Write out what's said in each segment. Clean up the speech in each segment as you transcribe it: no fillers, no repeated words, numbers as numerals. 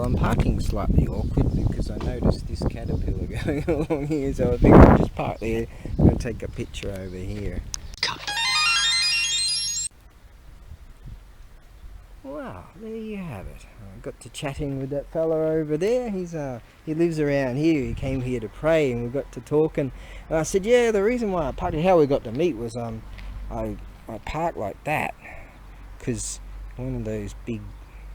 I'm parking slightly awkward because I noticed this caterpillar going along here, so I think I'll just park there. I'm going to take a picture over here. Wow, there you have it. I got to chatting with that fella over there. He lives around here. He came here to pray, and we got to talking. And I said, yeah, the reason why I parked, how we got to meet was I parked like that because one of those big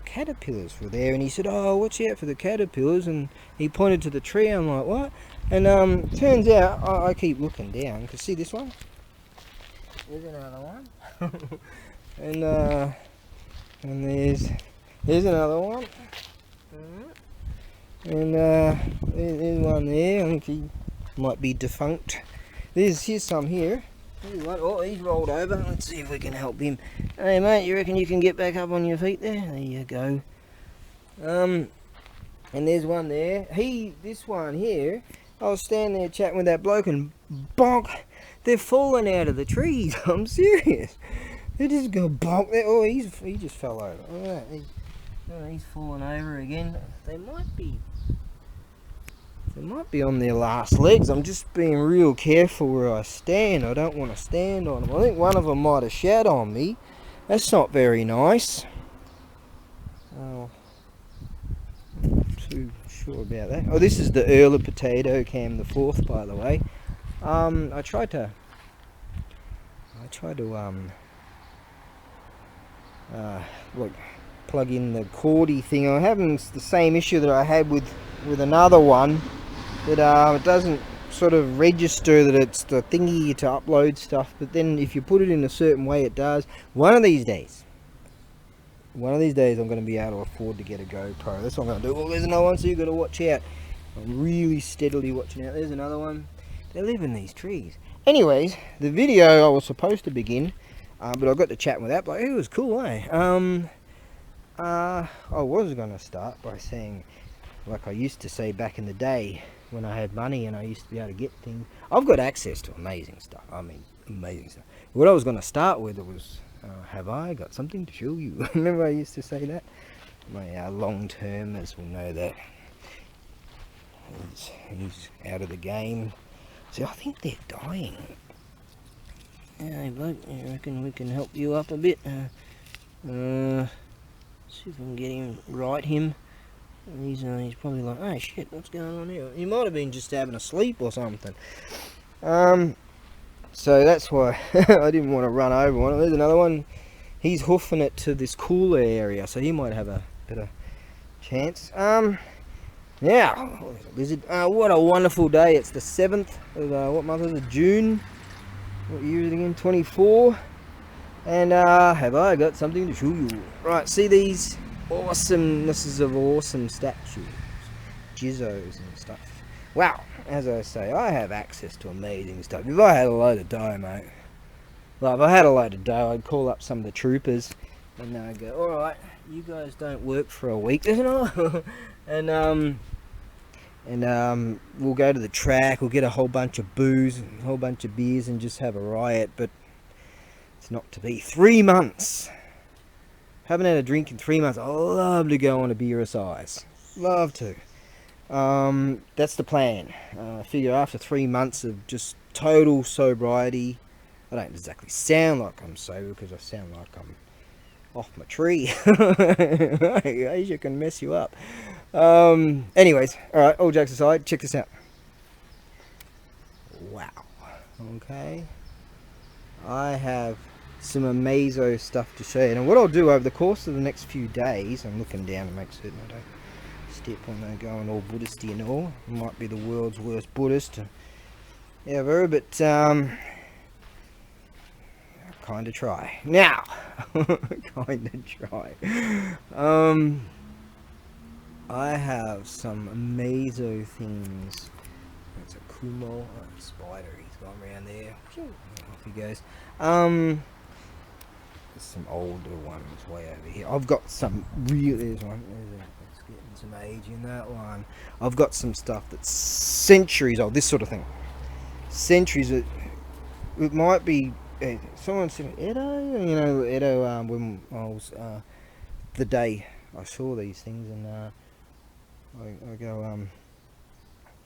caterpillars were there, and he said, oh, watch out for the caterpillars, and he pointed to the tree. I'm like, what? And turns out I keep looking down because see this one, there's another one. and there's another one, and there's one there. I think he might be defunct. Here's some here. Here's one. Oh, he's rolled over. Let's see if we can help him. Hey mate, you reckon you can get back up on your feet there? There you go. And there's one there. This one here, I was standing there chatting with that bloke and bonk, they're falling out of the trees. I'm serious. They just go bonk there. Oh, he just fell over. Alright, he's falling over again. They might be on their last legs. I'm just being real careful where I stand. I don't want to stand on them. I think one of them might have shat on me. That's not very nice. Oh, I'm not too sure about that. Oh, this is the Earl of Potato Cam the 4th, by the way. I tried to plug in the cordy thing. I'm having the same issue that I had with another one, that it doesn't sort of register that it's the thingy to upload stuff, but then if you put it in a certain way it does. One of these days I'm going to be able to afford to get a GoPro. That's what I'm going to do. Oh, there's another one, so you've got to watch out. I'm really steadily watching out. There's another one. They live in these trees. Anyways, the video I was supposed to begin, but I got to chat with that bloke. It was cool, eh? I was going to start by saying, like I used to say back in the day when I had money and I used to be able to get things. I've got access to amazing stuff. I mean, amazing stuff. What I was going to start with was, have I got something to show you? Remember I used to say that? My long-termers will know that. He's out of the game. See, I think they're dying. Hey bloke, I reckon we can help you up a bit. See if we can get him, right him. He's probably like, oh shit, what's going on here? He might have been just having a sleep or something. So that's why I didn't want to run over one. There's another one. He's hoofing it to this cooler area, so he might have a bit of chance. Yeah, oh, there's a lizard. What a wonderful day. It's the 7th of, what month is it? June. What year is it again? 24. And have I got something to show you? Right, see these awesomenesses of awesome statues, jizzos and stuff. Wow, as I say, I have access to amazing stuff. If I had a load of dough, mate, like if I had a load of dough, I'd call up some of the troopers and I'd go, alright, you guys don't work for a week, and we'll go to the track, we'll get a whole bunch of booze, a whole bunch of beers and just have a riot. But it's not to be. 3 months. Haven't had a drink in 3 months. I'd love to go on a beer size. Love to. That's the plan. I figure after 3 months of just total sobriety, I don't exactly sound like I'm sober because I sound like I'm off my tree. Asia can mess you up. Anyways, alright, all jokes aside, check this out. Wow. Okay. I have some amazo stuff to show you. And what I'll do over the course of the next few days, I'm looking down to make certain I don't step on there going all Buddhisty and all. I might be the world's worst Buddhist ever, but kind of try. Now, kind of try. I have some amazo things. That's a kumo, spider. He's gone around there. Off he goes. There's some older ones way over here. I've got some there's one. It's getting some age in that one. I've got some stuff that's centuries old. This sort of thing. Centuries. It might be. Someone said Edo. You know Edo. When I was the day I saw these things, and I go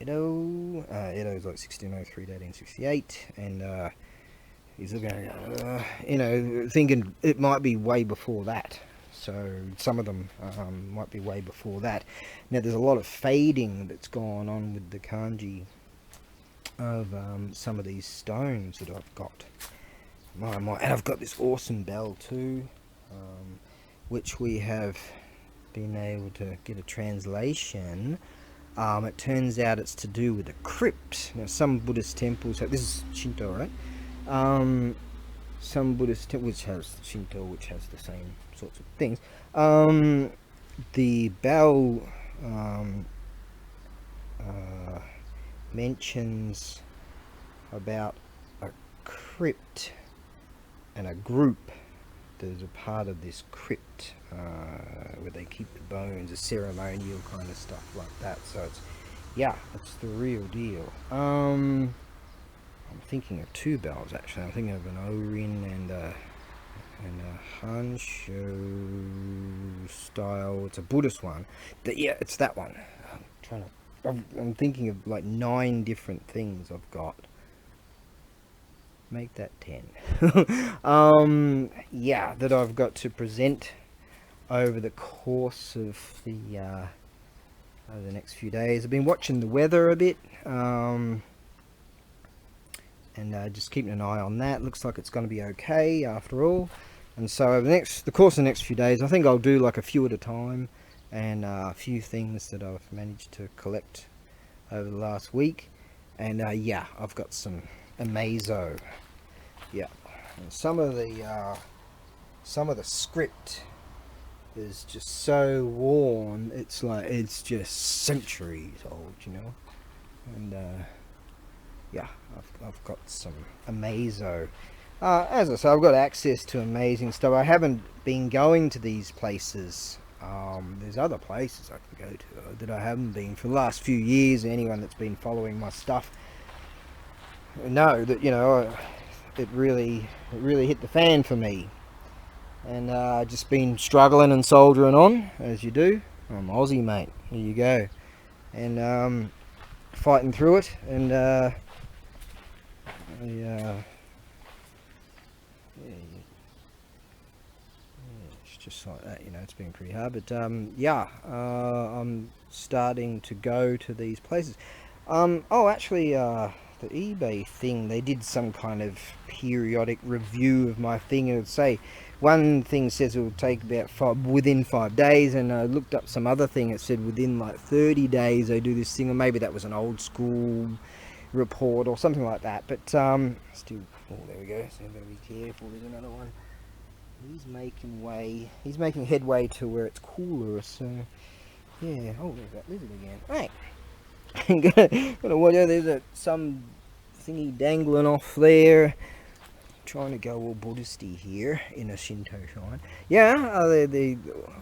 Edo. Edo's like 1603 to 1868, and he's looking at you know, thinking it might be way before that. So some of them might be way before that. Now there's a lot of fading that's gone on with the kanji of some of these stones that I've got. And I've got this awesome bell too, which we have been able to get a translation. It turns out it's to do with a crypt. Now some Buddhist temples, this is Shinto, right? Some Buddhist temples, which has Shinto, which has the same sorts of things. The bell mentions about a crypt and a group. There's a part of this crypt where they keep the bones, a ceremonial kind of stuff like that. So it's, yeah, it's the real deal. I'm thinking of two bells actually. I'm thinking of an O-rin and a Hansho style. It's a Buddhist one. Yeah, it's that one. I'm thinking of like 9 different things I've got. Make that 10. Yeah, that I've got to present over the course of the over the next few days. I've been watching the weather a bit, and just keeping an eye on that. Looks like it's going to be okay after all. And so over the course of the next few days, I think I'll do like a few at a time, and a few things that I've managed to collect over the last week. And yeah, I've got some Amazo. Yeah, and some of the script is just so worn. It's like it's just centuries old, you know. And yeah, I've got some Amazo. As I say, I've got access to amazing stuff. I haven't been going to these places. There's other places I can go to that I haven't been for the last few years. Anyone that's been following my stuff know that, you know, it really hit the fan for me. And just been struggling and soldiering on, as you do. I'm Aussie, mate. Here you go. And fighting through it. And yeah, it's just like that, you know. It's been pretty hard, but yeah, I'm starting to go to these places. Oh, actually, the eBay thing, they did some kind of periodic review of my thing. It would say one thing says it will take about within 5 days, and I looked up some other thing. It said within like 30 days they do this thing, or maybe that was an old school report or something like that. But still, oh, there we go. So I've got to be careful. There's another one. He's making headway to where it's cooler. So yeah. Oh, there's that lizard again. Hey. Gonna watch out. There's some thingy dangling off there. Trying to go all Buddhisty here in a Shinto shrine. Yeah, the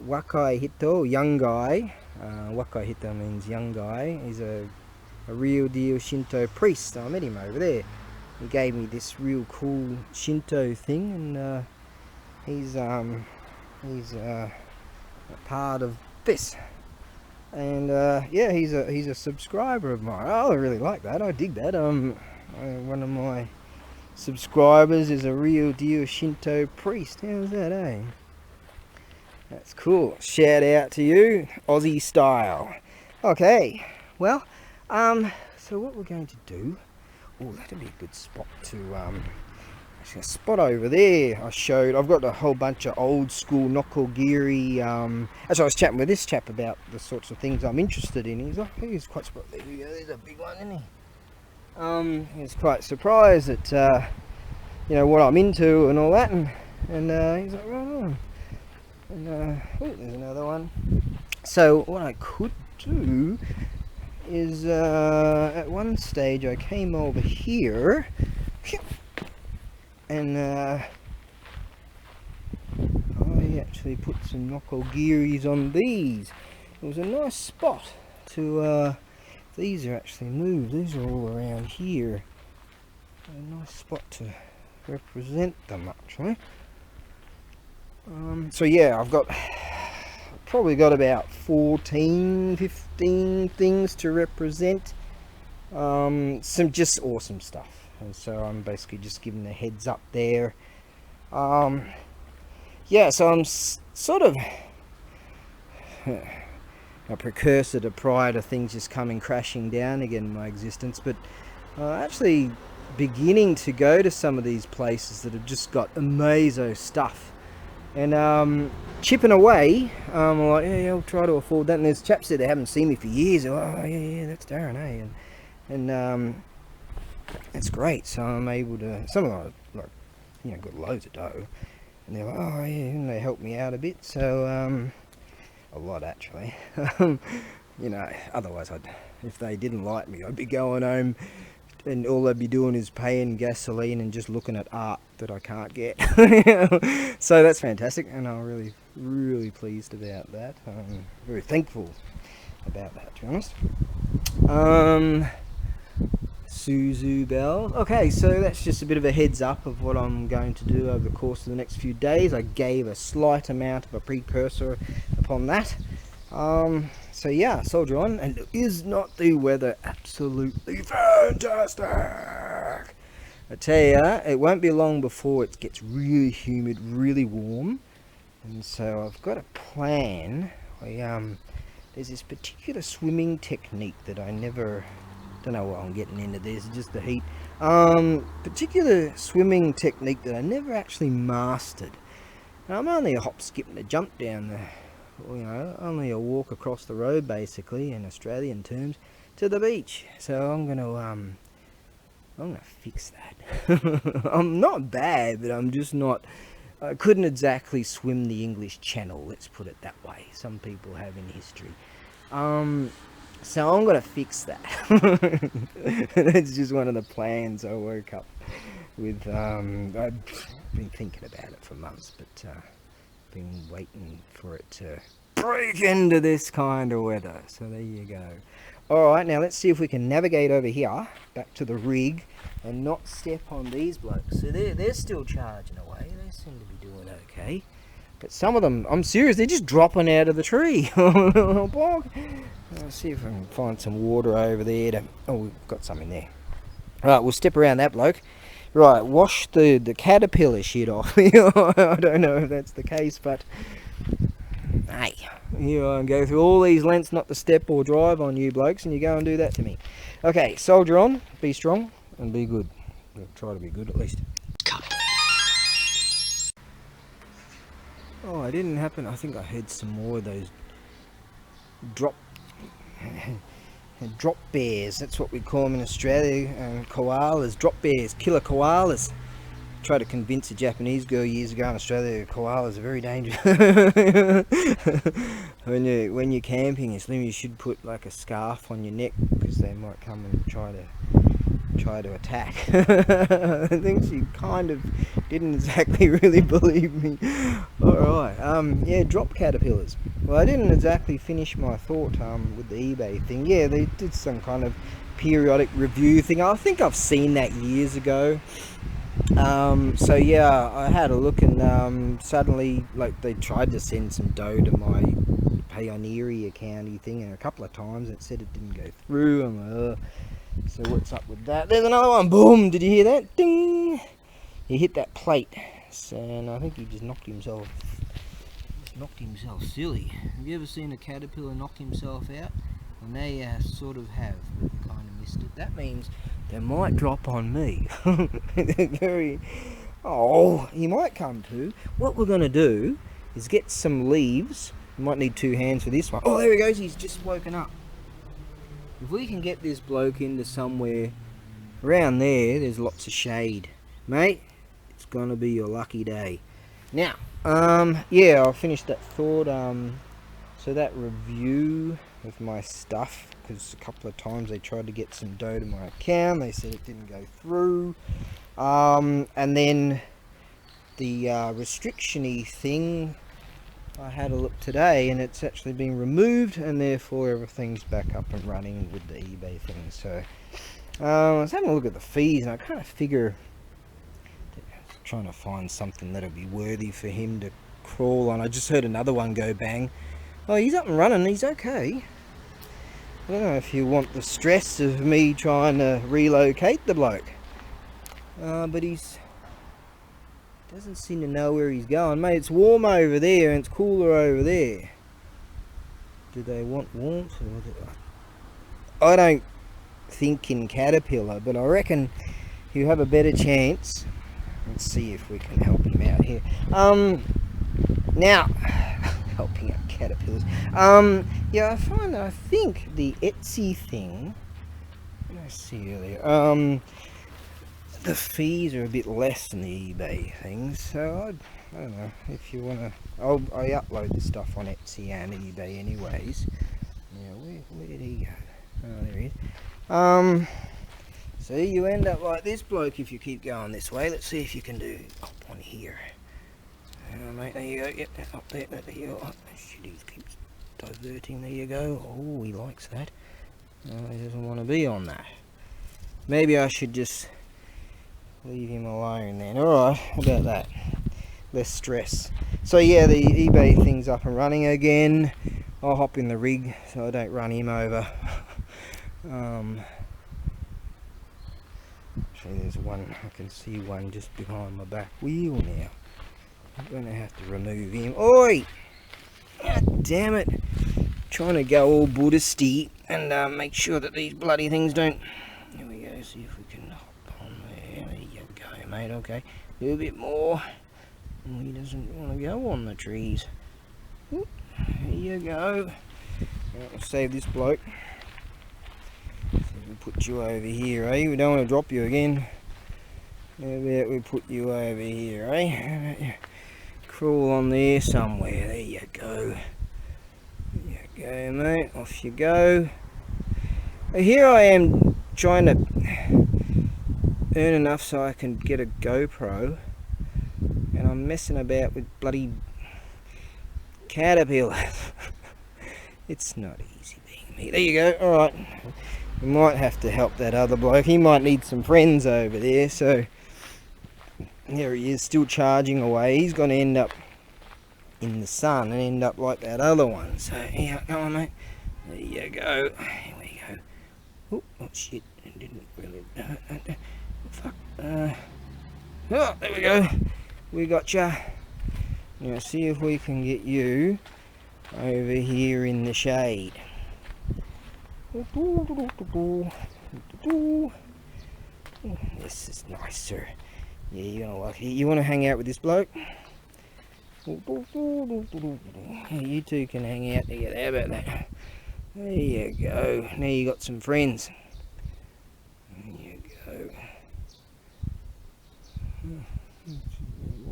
Wakai Hito, young guy. Wakai Hito means young guy. He's a real deal Shinto priest. I met him over there. He gave me this real cool Shinto thing, and he's a part of this. And yeah, he's a subscriber of mine. Oh, I really like that. I dig that. One of my subscribers is a real deal Shinto priest. How's that, eh? That's cool. Shout out to you, Aussie style. Okay, well, so what we're going to do? Oh, that'd be a good spot to actually a spot over there. I've got a whole bunch of old school nokogiri. As I was chatting with this chap about the sorts of things I'm interested in, he's quite surprised. There we go. There's a big one, isn't he? He's quite surprised at you know, what I'm into and all that, and he's like, right on. And oh, there's another one. So what I could do is at one stage I came over here and I actually put some nokogiris on these. It was a nice spot to these are actually moved. These are all around here. A nice spot to represent them, actually. So yeah, I've got probably got about 14, 15 things to represent. Some just awesome stuff, and so I'm basically just giving a heads up there. Yeah, so I'm sort of a precursor to prior to things just coming crashing down again in my existence, but actually beginning to go to some of these places that have just got amazo stuff, and chipping away. I'm like, yeah, I'll try to afford that. And there's chaps there that haven't seen me for years. Oh yeah, that's Darren, eh? And it's great. So I'm able to. Some of them are like, got loads of dough, and they're like, oh yeah, and they help me out a bit. So a lot actually. Otherwise if they didn't like me, I'd be going home and all they'd be doing is paying gasoline and just looking at art that I can't get. So that's fantastic, and I'm really, really pleased about that. I'm very thankful about that, to be honest. Suzu bells. Okay, so that's just a bit of a heads up of what I'm going to do over the course of the next few days. I gave a slight amount of a precursor upon that. So yeah, soldier on. And is not the weather absolutely fantastic? I tell ya, it won't be long before it gets really humid, really warm. And so I've got a plan. There's this particular swimming technique that I never... Don't know why I'm getting into this, just the heat. Particular swimming technique that I never actually mastered. Now, I'm only a hop, skip and a jump down the... only a walk across the road, basically, in Australian terms, to the beach. So I'm gonna fix that. I'm not bad, but I'm just not... I couldn't exactly swim the English Channel, let's put it that way. Some people have in history. So I'm gonna fix that. That's just one of the plans I woke up with. I've been thinking about it for months, but been waiting for it to break into this kind of weather. So there you go. Alright, now let's see if we can navigate over here, back to the rig, and not step on these blokes. So they're still charging away. They seem to be doing okay. But some of them, I'm serious, they're just dropping out of the tree. Let's see if I can find some water over there. Oh, we've got some in there. Right, we'll step around that bloke. Right, wash the caterpillar shit off. I don't know if that's the case, but... Hey, I go through all these lengths not to step or drive on you blokes, and you go and do that to me. Okay, soldier on, be strong, and be good. We'll try to be good at least. Oh, it didn't happen. I think I heard some more of those drop bears. That's what we call them in Australia. Koalas, drop bears, killer koalas. Tried to convince a Japanese girl years ago in Australia koalas are very dangerous. when you're camping, you should put like a scarf on your neck because they might come and try to attack. I think she kind of didn't exactly really believe me. Alright, yeah, drop caterpillars. Well, I didn't exactly finish my thought with the eBay thing. Yeah, they did some kind of periodic review thing. I think I've seen that years ago. So yeah, I had a look, and suddenly, like, they tried to send some dough to my Payoneery accounty thing, and a couple of times it said it didn't go through. I'm like, so what's up with that? There's another one. Boom! Did you hear that? Ding! He hit that plate, and I think he just knocked himself silly. Have you ever seen a caterpillar knock himself out? Well, now you sort of have, but you kind of missed it. That means they might drop on me. They're very... Oh, he might come to. What we're going to do is get some leaves. We might need 2 hands for this one. Oh, there he goes. He's just woken up. If we can get this bloke into somewhere around there, there's lots of shade. Mate, it's going to be your lucky day. Now, yeah, I'll finish that thought. So that review of my stuff, because a couple of times they tried to get some dough to my account, they said it didn't go through. And then the restriction-y thing, I had a look today, and it's actually been removed, and therefore everything's back up and running with the eBay thing. So I was having a look at the fees, and I kind of figure trying to find something that'll be worthy for him to crawl on. I just heard another one go bang. Oh, he's up and running. He's okay. I don't know if you want the stress of me trying to relocate the bloke. But he's... doesn't seem to know where he's going. Mate, it's warm over there and it's cooler over there. Do they want warmth? I don't think in caterpillar, but I reckon you have a better chance. Let's see if we can help him out here. Now, helping out caterpillars. Yeah, I think the Etsy thing, let's see earlier, the fees are a bit less than the eBay things, so I don't know if you want to. I upload the stuff on Etsy and eBay anyways. Yeah, where did he go? Oh, there he is. See, you end up like this bloke if you keep going this way. Let's see if you can do up on here. Mate, there you go. Yep, up there. There you go. Oh, shit, he keeps diverting. There you go. Oh, he likes that. He doesn't want to be on that. Maybe I should just leave him alone then. Alright, how about that? Less stress. So yeah, the eBay thing's up and running again. I'll hop in the rig so I don't run him over. Actually, there's one, I can see one just behind my back wheel now. I'm going to have to remove him. Oi! God damn it! Trying to go all Buddhisty and make sure that these bloody things don't... Here we go, see if we can hop on there. There you go, mate, okay. Do a bit more. Oh, he doesn't want to go on the trees. Oop, there you go. Right, we'll save this bloke. So we'll put you over here, eh? We don't want to drop you again. How about we put you over here, eh? How about you crawl on there somewhere? There you go. There you go, mate. Off you go. Here I am trying to earn enough so I can get a GoPro, and I'm messing about with bloody caterpillars. It's not easy being me. There you go. Alright. We might have to help that other bloke. He might need some friends over there, so there he is, still charging away. He's going to end up in the sun and end up like that other one. So, yeah, come on, mate. There you go. Here we go. Oh, shit. It didn't really... fuck. Oh, there we go. We got ya. Now, see if we can get you over here in the shade. This is nice, sir. Yeah, you're gonna like it. You want to hang out with this bloke? Yeah, you two can hang out together. How about that? There you go. Now you got some friends. There you go.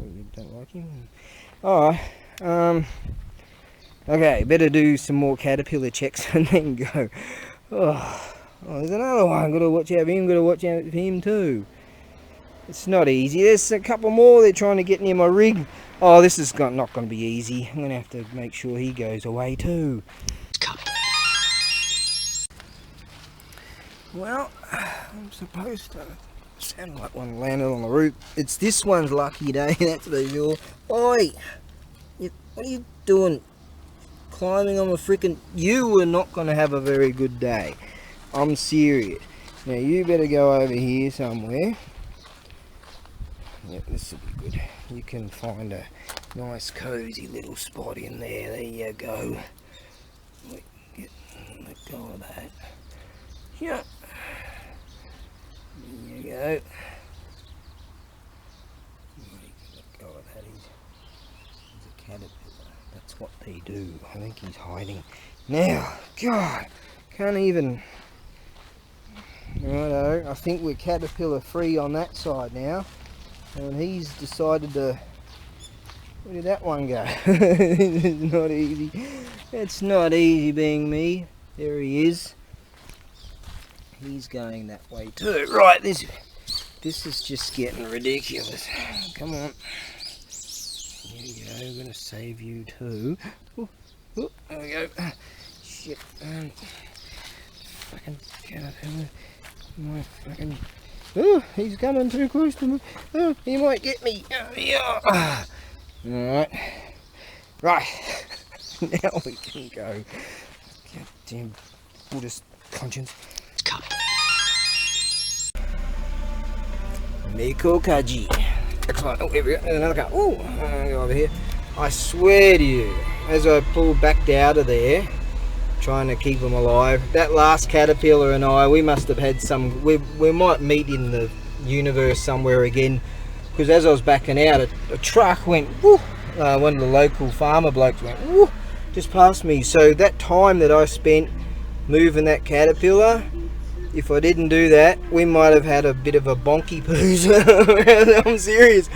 You don't like him? Alright. Okay, better do some more caterpillar checks and then go. Oh, there's another one. Gotta watch out for him. Gotta watch out for him too. It's not easy. There's a couple more. They're trying to get near my rig. Oh, this is not going to be easy. I'm going to have to make sure he goes away too. Well, I'm supposed to... Sounded like one landed on the roof. It's this one's lucky day, that's for sure. Oi! What are you doing? Climbing on a freaking... You are not going to have a very good day. I'm serious. Now, you better go over here somewhere. Yep, this will be good. You can find a nice cozy little spot in there. There you go. Let go of that. Yeah. There you go. Let go of that. He's a caterpillar. That's what they do. I think he's hiding. Now, God, can't even... Righto, I think we're caterpillar free on that side now. And he's decided to... Where did that one go? It's not easy. It's not easy being me. There he is. He's going that way too. Right, this is just getting ridiculous. Come on. Here we go. I'm going to save you too. Ooh, ooh, there we go. Shit. Fucking caterpillar. My fucking... Oh, he's coming too close to me. Oh, he might get me. Oh, yeah. Alright. Right. Now we can go. Goddamn Buddhist conscience. Miko Kaji. Excellent. Oh, here we go. There's another car. Oh, I'll go over here. I swear to you, as I pulled back out of there, trying to keep them alive, that last caterpillar and I, we must have had some, we might meet in the universe somewhere again, because as I was backing out, a truck went, whoo, one of the local farmer blokes went, whoo, just past me. So that time that I spent moving that caterpillar, if I didn't do that, we might have had a bit of a bonky poos. I'm serious.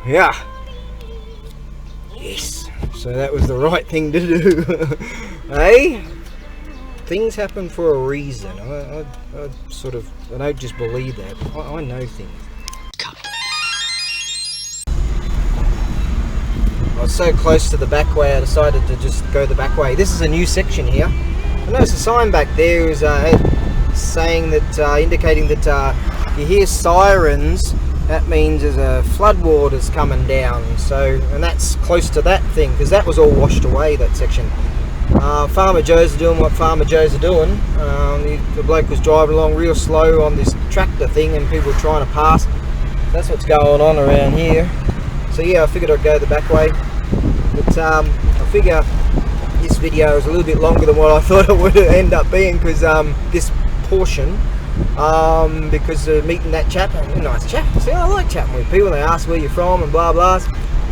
Yeah. Yes. So that was the right thing to do. Hey? Things happen for a reason. I don't just believe that. I know things. I was so close to the back way, I decided to just go the back way. This is a new section here. I noticed a sign back there is saying that, indicating that if you hear sirens, that means there's a floodwaters coming down. So, and that's close to that thing, because that was all washed away, that section. Farmer Joe's doing what Farmer Joe's are doing. The bloke was driving along real slow on this tractor thing, and people were trying to pass. That's what's going on around here. So yeah, I figured I'd go the back way. But I figure this video is a little bit longer than what I thought it would end up being, because this portion, because meeting that chap, a nice chap. See, I like chatting with people. They ask where you're from and blah blah.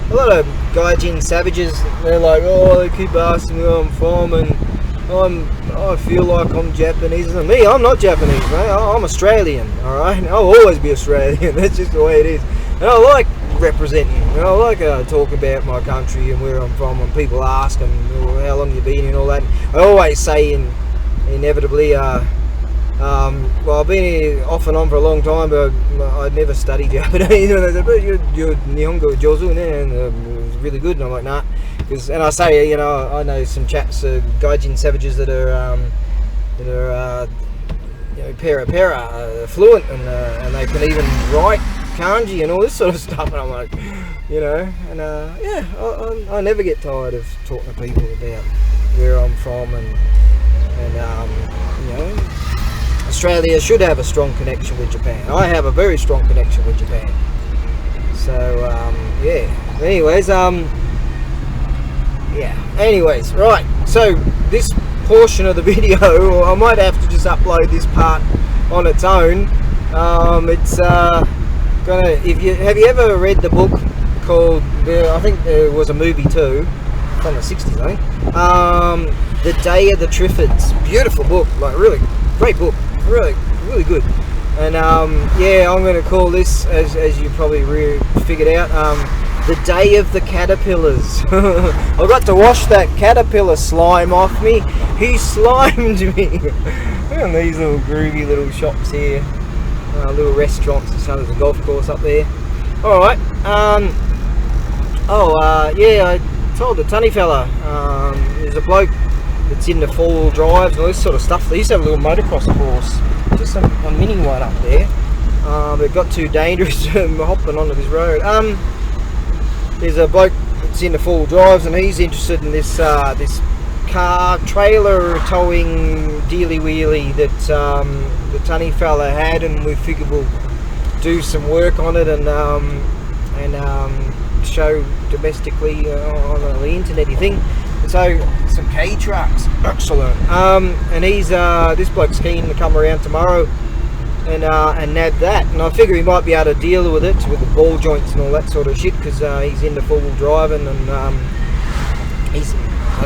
A lot of gaijin savages, they're like, oh, they keep asking where I'm from, and I feel like I'm Japanese. And me, I'm not Japanese, mate. I'm Australian, alright? I'll always be Australian. That's just the way it is. And I like representing. I like talk about my country and where I'm from, when people ask and how long you've been and all that. I always say inevitably, well, I've been here off and on for a long time, but I'd never studied Japanese. And they said, but you're Nihongo Jozu, and it's really good. And I'm like, nah. And I say, you know, I know some chaps, gaijin savages that are you know, pera fluent, and they can even write kanji and all this sort of stuff. And I'm like, you know, and yeah, I never get tired of talking to people about where I'm from, and you know, Australia should have a strong connection with Japan. I have a very strong connection with Japan. So yeah. Anyways, right. So this portion of the video, I might have to just upload this part on its own. It's gonna. Have you ever read the book called? I think there was a movie too, from the 60s, I think. The Day of the Triffids. Beautiful book, like really great book, really good. And yeah, I'm going to call this, as you probably figured out, the Day of the Caterpillars. I got to wash that caterpillar slime off me. He slimed me. Look at these little groovy little shops here, little restaurants and stuff. There's a golf course up there. All right. Yeah, I told the tunny fella, there's a bloke that's into four-wheel drives and all this sort of stuff. They used to have a little motocross course, just a mini one up there. But it got too dangerous hopping onto this road. There's a bloke that's into four-wheel drives, and he's interested in this this car trailer towing dealy wheelie that the tunny fella had, and we figured we'll do some work on it and show domestically on the internet-y thing. And so some K trucks, excellent. And he's this bloke's keen to come around tomorrow and nab that, and I figure he might be able to deal with it, with the ball joints and all that sort of shit, because he's into four-wheel driving, and I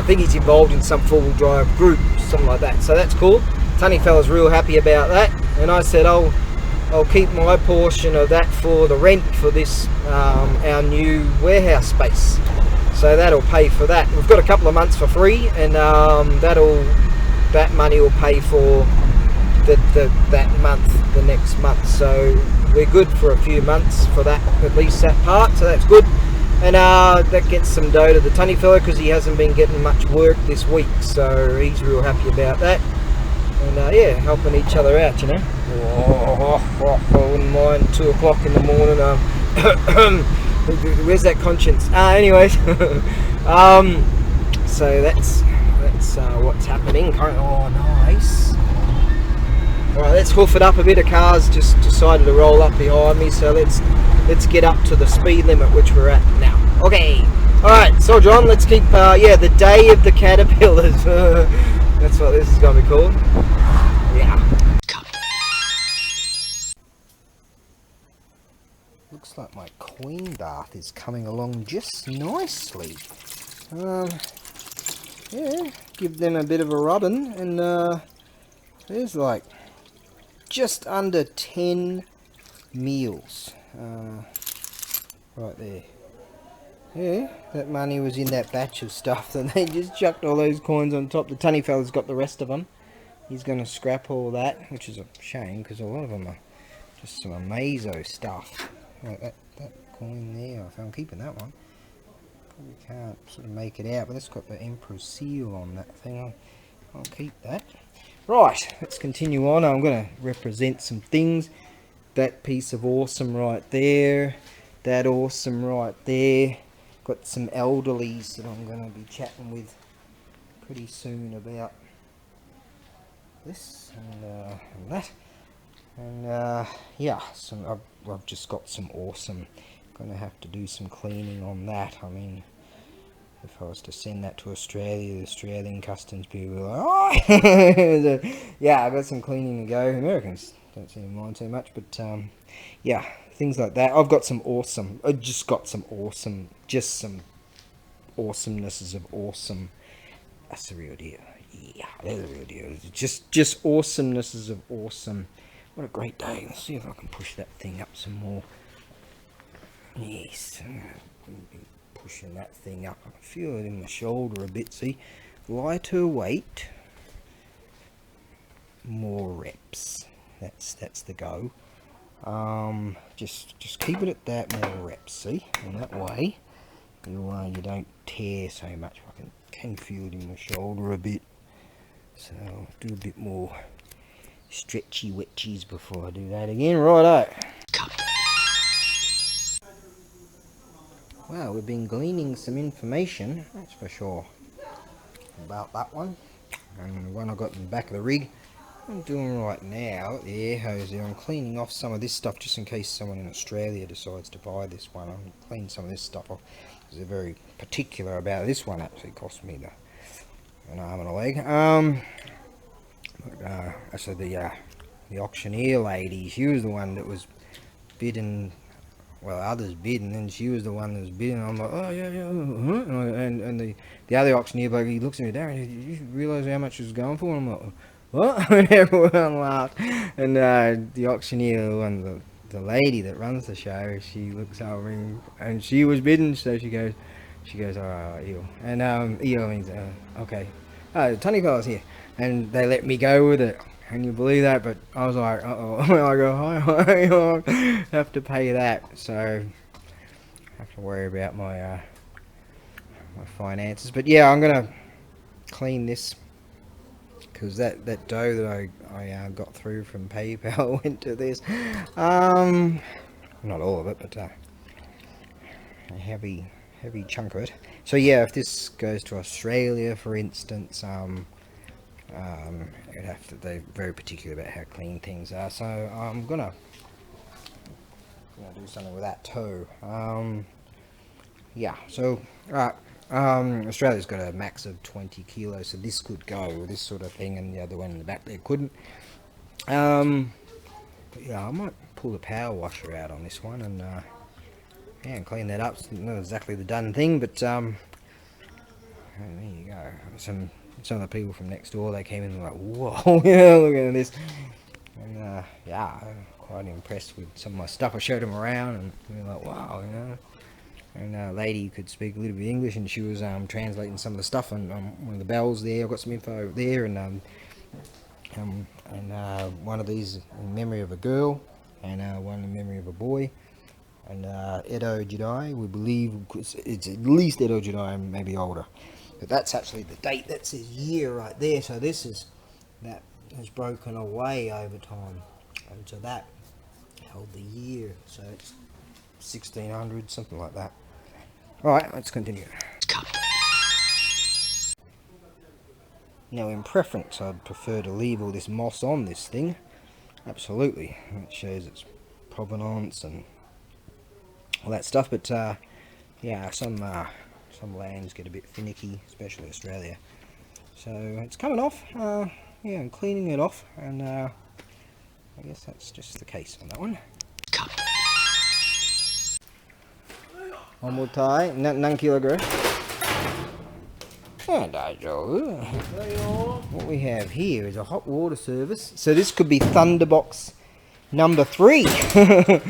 think he's involved in some four-wheel drive group, something like that. So that's cool. Tunny fella's real happy about that, and I said I'll keep my portion of that for the rent for this our new warehouse space. So that'll pay for that. We've got a couple of months for free, and that money will pay for that month, the next month. So we're good for a few months for that, at least that part. So that's good, and that gets some dough to the tunny fella, because he hasn't been getting much work this week. So he's real happy about that, and yeah, helping each other out, you know. I wouldn't mind 2 o'clock in the morning. Where's that conscience? Anyways, so that's what's happening currently. Oh, nice. Alright, let's hoof it up a bit. A car's just decided to roll up behind me, so let's get up to the speed limit which we're at now. Okay. Alright, so John, let's keep yeah, the day of the caterpillars. That's what this is gonna be called. Yeah. Looks like my queen bath is coming along just nicely. Yeah, give them a bit of a rubbing, and there's like just under 10 meals right there. Yeah, that money was in that batch of stuff that they just chucked all those coins on top. The tunny fella's got the rest of them. He's going to scrap all that, which is a shame because a lot of them are just some amazo stuff. Like that coin there, I'm keeping that one. Probably can't sort of make it out, but it's got the Emperor seal on that thing. I'll keep that. Right, let's continue on. I'm going to represent some things. That piece of awesome right there. That awesome right there. Got some elderlies that I'm going to be chatting with pretty soon about this and that. And yeah, I've just got some awesome. Going to have to do some cleaning on that. I mean, if I was to send that to Australia, the Australian customs people were like, oh! Yeah, I got some cleaning to go. Americans don't seem to mind too much, but yeah, things like that. I've got some awesome. I just got some awesome. Just some awesomenesses of awesome. That's the real deal. Yeah, that's the real deal. Just awesomenesses of awesome. What a great day. Let's see if I can push that thing up some more. Yes. Pushing that thing up. I can feel it in my shoulder a bit. See, lighter weight, more reps. That's the go. Just keep it at that, more reps. See, and that way you don't tear so much. I can feel it in my shoulder a bit. So I'll do a bit more stretchy wetchies before I do that again. Righto. Well, we've been gleaning some information, that's for sure, about that one. And the one I got in the back of the rig, I'm doing right now, the air hose there, I'm cleaning off some of this stuff just in case someone in Australia decides to buy this one. I'm cleaning some of this stuff off because they're very particular about this one. Actually cost me an arm and a leg. So the auctioneer lady, she was the one that was bidding. Well, others bid, and then she was the one that was bidding. I'm like, oh yeah, and the other auctioneer bloke, he looks at me, Darren, you realise how much it was going for? And I'm like, what? And everyone laughed. And the auctioneer, the lady that runs the show, she looks over and she was bidding, so she goes, alright, Eel. And Eel means okay. The tunny fella's here, and they let me go with it. Can you believe that? But I was like, uh-oh. I go, hi, have to pay that. So, I have to worry about my my finances. But yeah, I'm going to clean this. Because that dough that I got through from PayPal went to this. Not all of it, but a heavy chunk of it. So yeah, if this goes to Australia, for instance, you'd have to, they're very particular about how clean things are, so I'm gonna do something with that too. Yeah, so right, Australia's got a max of 20 kilos, so this could go, this sort of thing, and the other one in the back there couldn't. But yeah, I might pull the power washer out on this one and yeah, and clean that up. It's not exactly the done thing, but there you go. Some of the people from next door, they came in and were like, whoa, yeah, look at this. And yeah, I'm quite impressed with some of my stuff. I showed them around and they were like, wow, you know. And a lady could speak a little bit of English, and she was translating some of the stuff on one of the bells there. I've got some info over there, and one of these in memory of a girl, and one in memory of a boy. And Edo Jedi, we believe it's at least Edo Jedi, maybe older. But that's actually the date. That says year right there. So this is, that has broken away over time. And so that held the year. So it's 1600, something like that. Alright, let's continue. Now in preference, I'd prefer to leave all this moss on this thing. Absolutely, it shows its provenance and all that stuff. But yeah, some lambs get a bit finicky, especially Australia. So it's coming off. Yeah, I'm cleaning it off, and I guess that's just the case on that one. One more tie, 何キロぐらい? What we have here is a hot water service. So this could be Thunderbox number 3. Okay,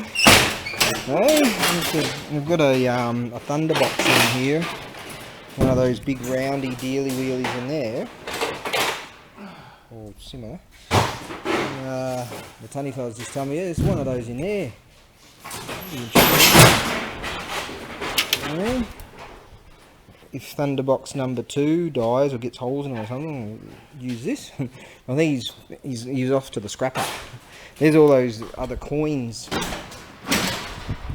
we've got a Thunderbox in here. One of those big roundy dealy wheelies in there. Or similar. And, the tunny fellas just tell me, yeah, there's one of those in there. Yeah. If Thunderbox number 2 dies or gets holes in it or something, we'll use this. I think he's off to the scrapper. There's all those other coins.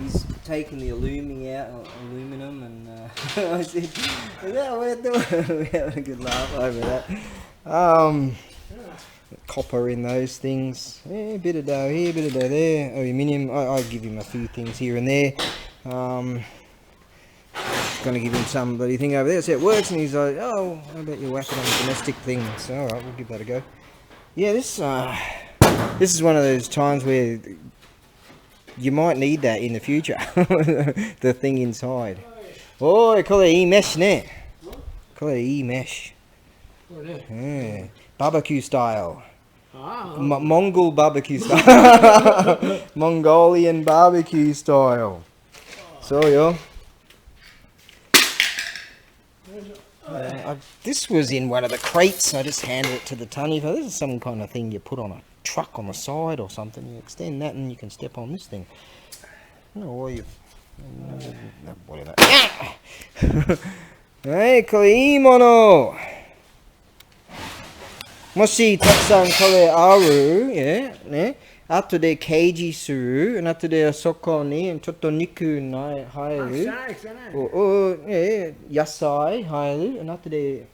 He's taken the aluminum, and I said, "Is that what we're doing?" We're having a good laugh over that. Copper in those things. Yeah, a bit of dough here, a bit of dough there. Aluminium. I'll give him a few things here and there. Going to give him some bloody thing over there, see it works, and he's like, oh, how about you whack it on the domestic thing? So alright, we'll give that a go. Yeah, this is one of those times where you might need that in the future. The thing inside. Oh, call it e-mesh ne. Call it e-mesh. Yeah. Barbecue style. Mongol barbecue style. Mongolian barbecue style. So yo. This was in one of the crates. I just handed it to the tunny. This is some kind of thing you put on a truck on the side or something. You extend that and you can step on this thing. I don't know why you... Whatever. Hey, これいいもの。もし、たくさんこれある、ね。後でケージする。後でそこにちょっと肉入る。野菜入る。後で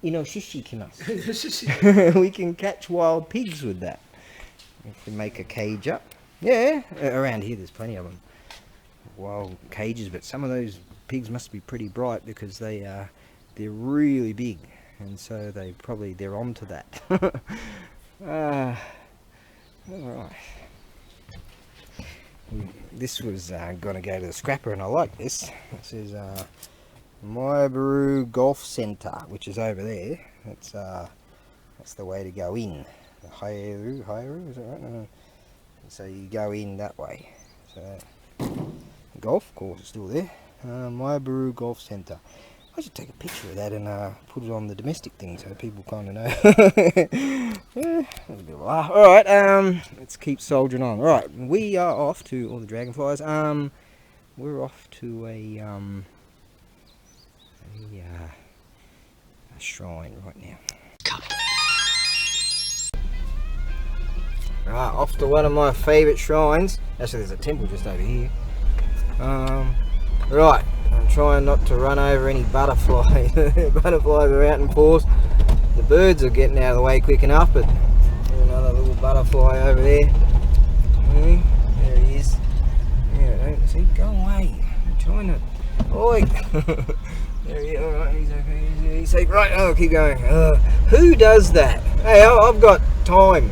イノシシ来ます。We can catch wild pigs with that. If we make a cage up. Yeah, around here there's plenty of them. Wild cages, but some of those pigs must be pretty bright because they're really big. And so they're onto that. Alright. This was going to go to the scrapper, and I like this. This is ABAREBUGYO Golf Centre, which is over there. That's the way to go in. The Hairu, is that right? No. So you go in that way. So the golf course is still there. ABAREBUGYO Golf Centre. I should take a picture of that and put it on the domestic thing so people kind of know. Yeah, that was a bit of a laugh. Alright, let's keep soldiering on. Alright, we are off to all the dragonflies. We're off to a shrine right now. Right, off to one of my favourite shrines. Actually, there's a temple just over here. Right. I'm trying not to run over any butterflies. Butterflies are out in force. The birds are getting out of the way quick enough, but there's another little butterfly over there. There he is. Yeah, see, go away. I'm trying to... Oi! There he is. Alright, he's okay. He's safe. Right, oh, keep going. Who does that? Hey, I've got time.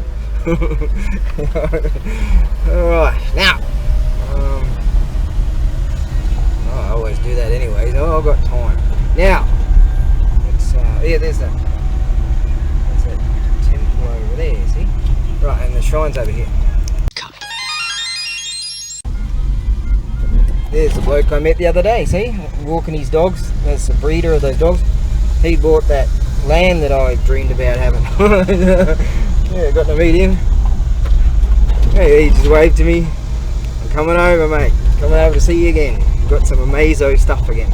Alright, now. I always do that anyways. Oh, I've got time. Now, let's, yeah, there's that temple over there, see? Right, and the shrine's over here. There's the bloke I met the other day, see? Walking his dogs. That's the breeder of those dogs. He bought that lamb that I dreamed about having. Yeah, got to meet him. Hey, he just waved to me. I'm coming over, mate. Coming over to see you again. Got some Amazo stuff again.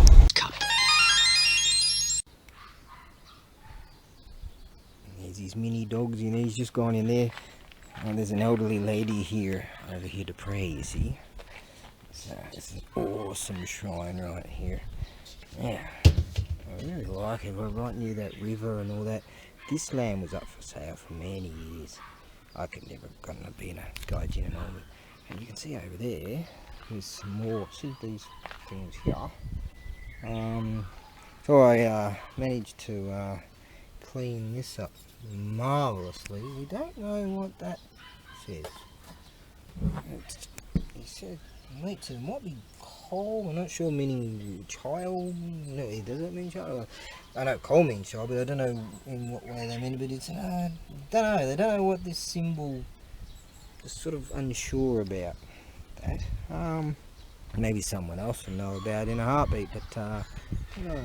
There's these mini dogs, you know, he's just gone in there. And there's an elderly lady here, over here to pray, you see. So, it's an awesome shrine right here. Yeah. I really like it. We're right near that river and all that. This land was up for sale for many years. I could never have gotten up being a gaijin and all that. And you can see over there, there's some more. See these things here? So I managed to clean this up marvellously. We don't know what that says. He said, wait, it might be coal. I'm not sure, meaning child. No, does it mean child? I know coal means child, but I don't know in what way they mean it. But it's, I don't know. They don't know what this symbol. Just sort of unsure about that. Maybe someone else will know about it in a heartbeat, but no.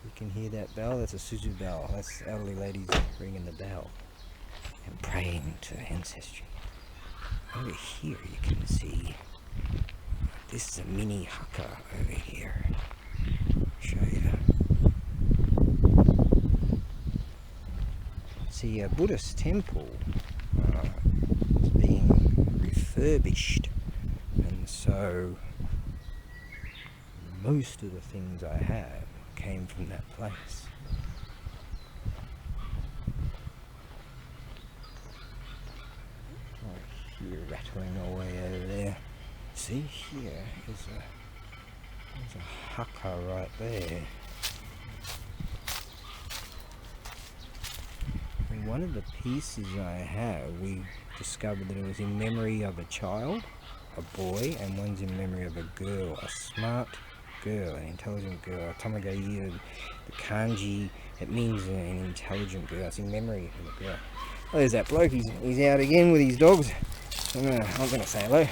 You can hear that bell. That's a Suzu bell. That's elderly ladies ringing the bell and praying to ancestry. Over here you can see this is a mini haka over here. Show you. See, a Buddhist temple is being refurbished, and so most of the things I have came from that place. Here, rattling away over there. See, here is there's a haka right there. And one of the pieces I have, we discovered that it was in memory of a child, a boy, and one's in memory of a girl, a smart girl, an intelligent girl. Tamagaiyo, the kanji, it means an intelligent girl. It's in memory of a girl. Oh, there's that bloke. He's out again with his dogs. I'm gonna say hello.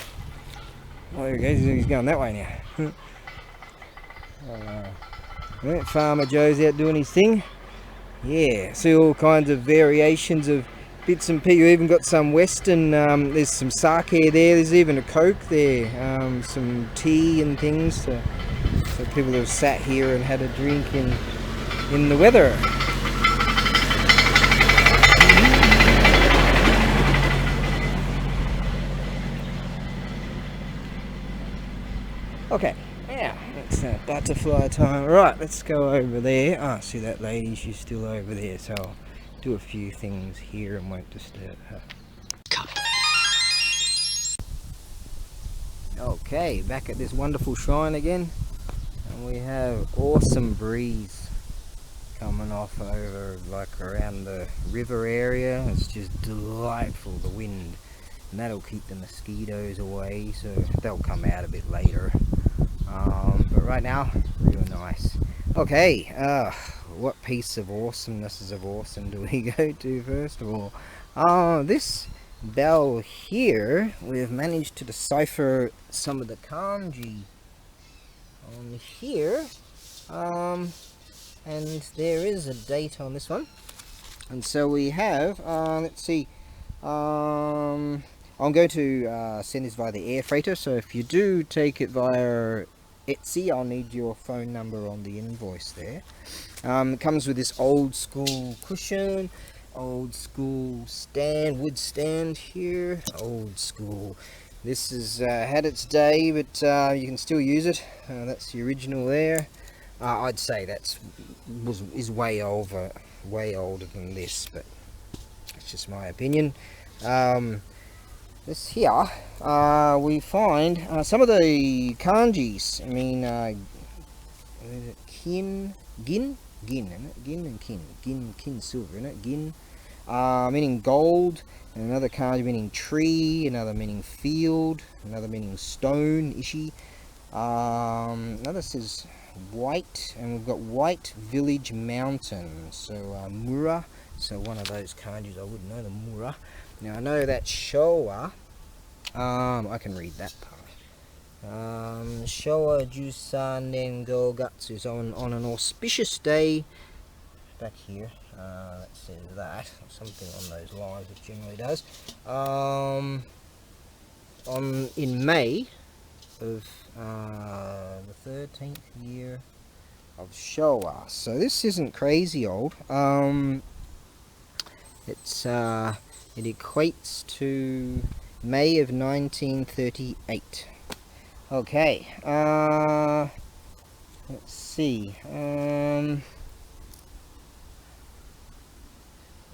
Oh, there he goes. He's going that way now. Right, Farmer Joe's out doing his thing. Yeah, see all kinds of variations of bits and pieces. You even got some Western. There's some sake there. There's even a Coke there. Some tea and things. So people have sat here and had a drink in the weather. Okay, yeah, it's butterfly time. Right, let's go over there. Ah, see that lady, she's still over there, so I'll do a few things here and won't disturb her. Okay, back at this wonderful shrine again, and we have awesome breeze coming off over like around the river area. It's just delightful, the wind, and that'll keep the mosquitoes away, so they'll come out a bit later. But right now, real nice. Okay, what piece of awesomeness of awesome do we go to first of all? This bell here, we've managed to decipher some of the kanji on here, and there is a date on this one. And so we have, let's see, I'm going to send this via the air freighter, so if you do take it via Etsy, I'll need your phone number on the invoice there. It comes with this old school cushion, old school stand, wood stand here, old school. This has had its day, but you can still use it. That's the original there. I'd say is way older than this, but that's just my opinion. This here, we find some of the kanjis. I mean, gin, isn't it? Gin and kin silver, isn't it? Gin, meaning gold, and another kanji meaning tree, another meaning field, another meaning stone, ishi. Another says white, and we've got white village mountain, so mura. So one of those kanjis I wouldn't know, the mura. Now I know that Showa, I can read that part. Showa Jusan Nengo Gatsu, so on an auspicious day, back here, that says that, something on those lines, it generally does, in May of the 13th year of Showa. So this isn't crazy old. It equates to May of 1938. Okay, let's see.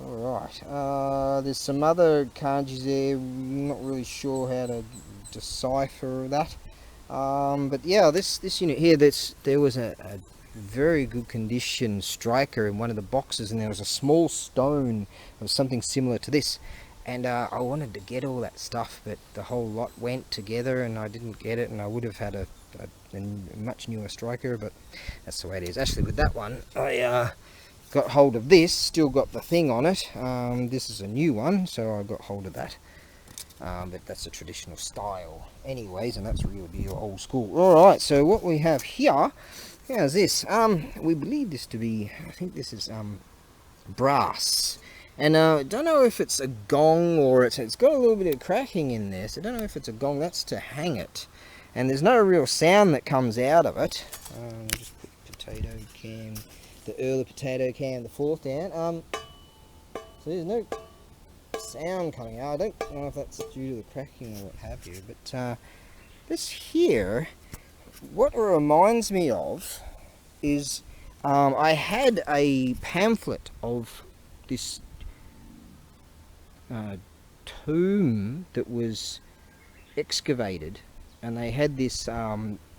Alright, there's some other kanjis there. I'm not really sure how to decipher that. But yeah, this unit here, there was a very good condition striker in one of the boxes, and there was a small stone of something similar to this. And I wanted to get all that stuff, but the whole lot went together, and I didn't get it, and I would have had a much newer striker, but that's the way it is. Actually, with that one, I got hold of this, still got the thing on it. This is a new one, so I got hold of that. But that's a traditional style anyways, and that's real deal old school. Alright, so what we have here, how's this? We believe this to be, I think this is brass. And I don't know if it's a gong or it's got a little bit of cracking in there, so I don't know if it's a gong. That's to hang it. And there's no real sound that comes out of it. Just put potato can, the early potato can, the fourth down. So there's no sound coming out. I don't know if that's due to the cracking or what have you, but this here, what it reminds me of is I had a pamphlet of this tomb that was excavated, and they had this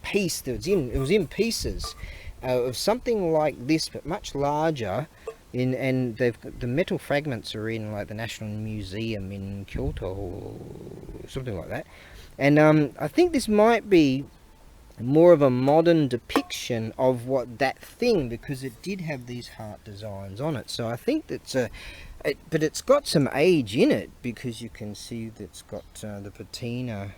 piece that was in pieces of something like this, but much larger. And the metal fragments are in like the National Museum in Kyoto or something like that. And I think this might be more of a modern depiction of what that thing, because it did have these heart designs on it. So I think that's but it's got some age in it, because you can see that's got the patina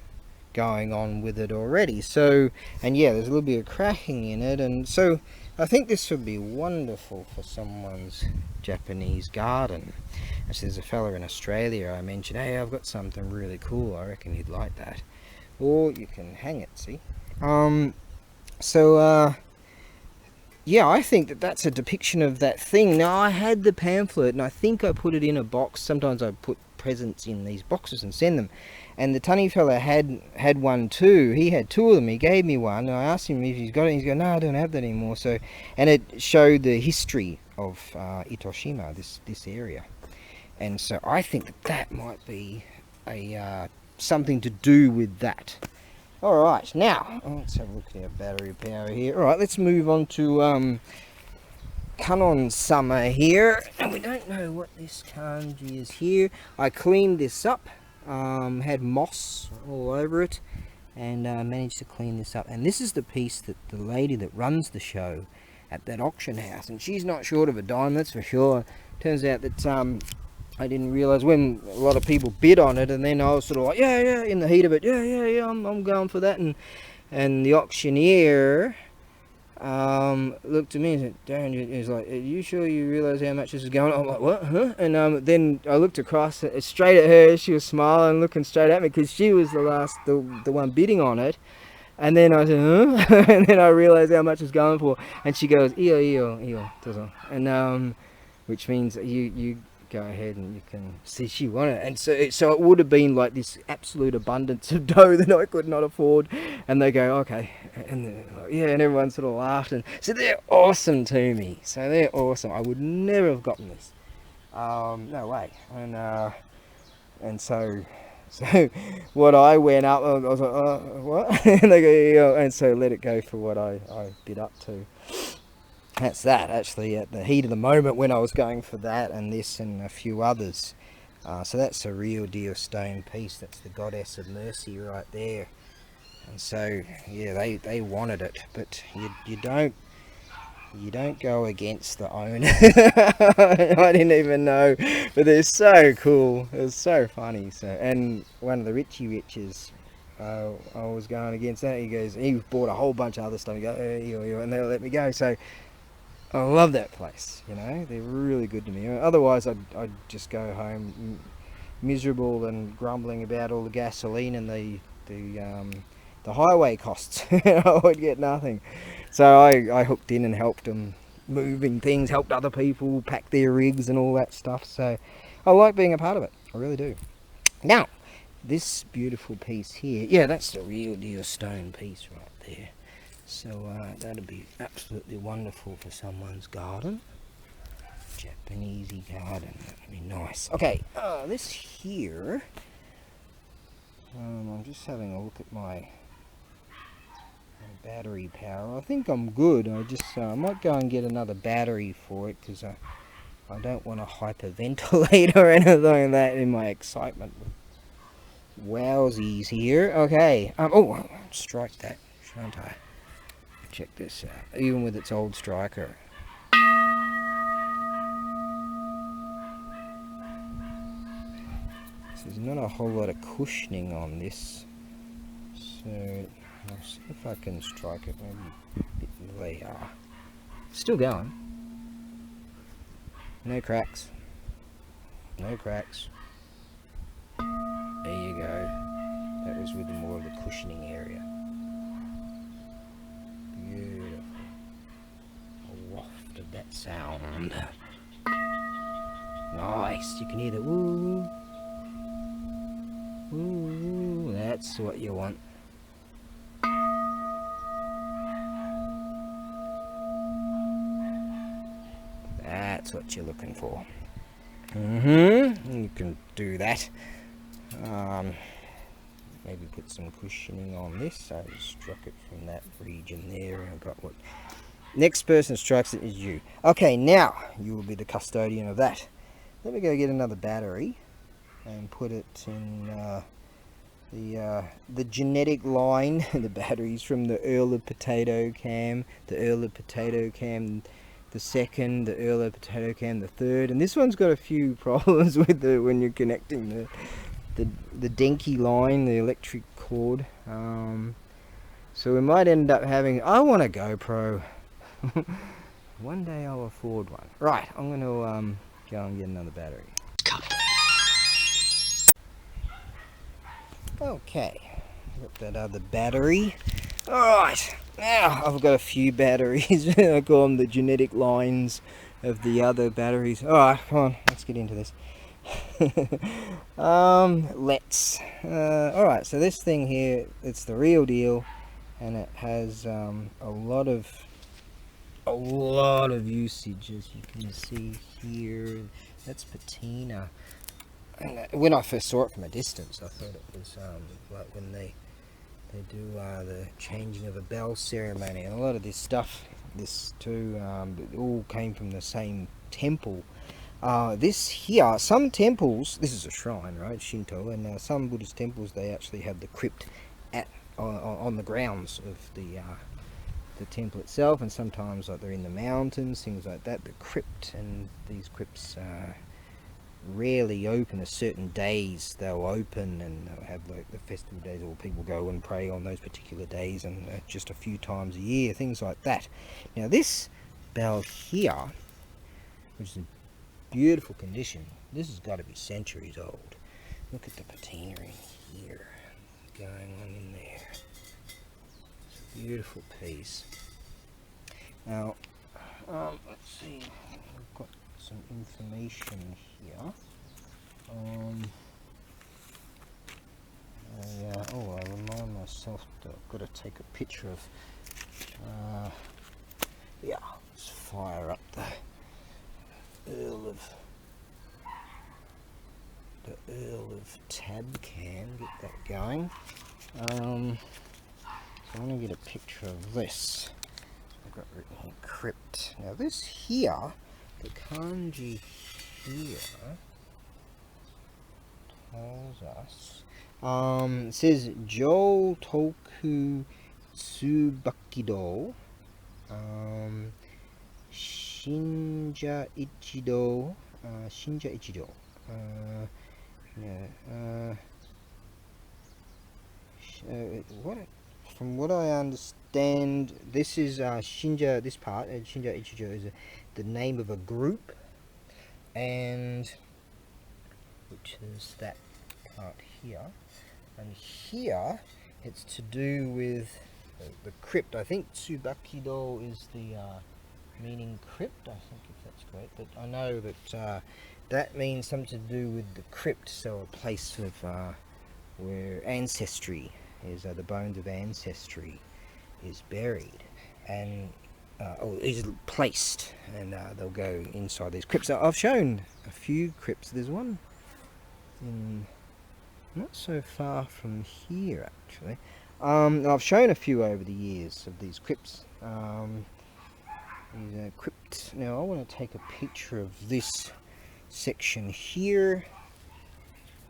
going on with it already. So, and yeah, there's a little bit of cracking in it, and so I think this would be wonderful for someone's Japanese garden. Actually, there's a fella in Australia I mentioned, hey, I've got something really cool, I reckon he'd like that. Or you can hang it, see? Yeah, I think that that's a depiction of that thing. Now, I had the pamphlet, and I think I put it in a box. Sometimes I put presents in these boxes and send them. And the tunny fella had one too. He had two of them. He gave me one, and I asked him if he's got it. He's going, no, I don't have that anymore. So, and it showed the history of Itoshima, this area. And so I think that might be a something to do with that. Alright, now, let's have a look at our battery power here. Alright, let's move on to Kanon Summer here. And we don't know what this kanji is here. I cleaned this up, had moss all over it, and managed to clean this up. And this is the piece that the lady that runs the show at that auction house, and she's not short of a dime, that's for sure. Turns out that I didn't realise when a lot of people bid on it, and then I was sort of like, yeah, in the heat of it, yeah, I'm going for that, and the auctioneer looked at me and said, Darren, he's like, are you sure you realise how much this is going on? I'm like, what, huh? And then I looked across straight at her. She was smiling, looking straight at me, because she was the one bidding on it. And then I said, huh? And then I realised how much it's going for, and she goes, iyo, and which means you go ahead and you can see she wanted it. And so it would have been like this absolute abundance of dough that I could not afford. And they go, okay, and like, yeah, and everyone sort of laughed. And so they're awesome to me. So they're awesome. I would never have gotten this. No way. And so what I went up, I was like, what? And they go, yeah, and so let it go for what I bid up to. That's that, actually, at the heat of the moment when I was going for that and this and a few others. So that's a real deal stone piece. That's the Goddess of Mercy right there. And so, yeah, they wanted it, but you don't go against the owner. I didn't even know, but they're so cool. It was so funny. So, and one of the Richie Riches, I was going against that. He bought a whole bunch of other stuff. He goes, and they'll let me go. So I love that place. You know, they're really good to me. Otherwise, I'd just go home miserable and grumbling about all the gasoline and the highway costs. I would get nothing. So I hooked in and helped them moving things, helped other people pack their rigs and all that stuff. So I like being a part of it. I really do. Now, this beautiful piece here, yeah, that's the real deal stone piece right there. So that'd be absolutely wonderful for someone's garden. Japanesey garden, that'd be nice. Okay, this here, I'm just having a look at my battery power. I think I'm good. I might go and get another battery for it, because I don't want to hyperventilate or anything like that in my excitement. Wowsies here. Okay. Oh, strike that, shan't I? Check this out. Even with its old striker. There's not a whole lot of cushioning on this, so I'll see if I can strike it maybe a bit. They are still going. No cracks. No cracks. There you go. That was with more of the cushioning area. Beautiful. A waft of that sound. Nice. You can hear the woo. Ooh, that's what you want. That's what you're looking for. You can do that. Maybe put some cushioning on this. I just struck it from that region there, and I've got what. Next person strikes it is you. Okay, now you will be the custodian of that. Let me go get another battery and put it in the genetic line. The batteries from the Earl of Potato Cam, the Earl of Potato Cam, the second, the Earl of Potato Cam, the third, and this one's got a few problems with when you're connecting the Denki line, the electric cord. So we might end up having. I want a GoPro. One day I'll afford one. Right, I'm going to go and get another battery. Okay, got that other battery. Alright, now I've got a few batteries. I call them the genetic lines of the other batteries. Alright, come on, let's get into this. Alright, so this thing here, it's the real deal, and it has a lot of usage, as you can see here. That's patina. And when I first saw it from a distance, I thought it was like when they do the changing of a bell ceremony, and a lot of this stuff, this too, it all came from the same temple. This here, some temples, this is a shrine, right, Shinto, and some Buddhist temples, they actually have the crypt on the grounds of the temple itself, and sometimes like they're in the mountains, things like that. The crypt, and these crypts rarely open. A certain days they'll open, and they'll have like the festival days, or people go and pray on those particular days, and just a few times a year, things like that. Now this bell here, which is in beautiful condition, this has got to be centuries old. Look at the patina in here going on in there. It's a beautiful piece. Now let's see, I've got some information here. I remind myself that I've got to take a picture of. Let's fire up the Earl of Tabcam. Get that going. So I'm going to get a picture of this. I've got written here, crypt. Now this here, the kanji here tells us, it says Jo Toku Tsubakido, Shinja Ichido, from what I understand, this is Shinja. This part, Shinja Ichijo, is the name of a group, and which is that part here, and here it's to do with the crypt. I think Tsubakido is the meaning crypt, I think, if that's correct, but I know that that means something to do with the crypt, so a place of where ancestry is, the bones of ancestry is buried, and or is placed, and they'll go inside these crypts. I've shown a few crypts. There's one in not so far from here, actually. I've shown a few over the years of these crypts. Crypt. Now I want to take a picture of this section here.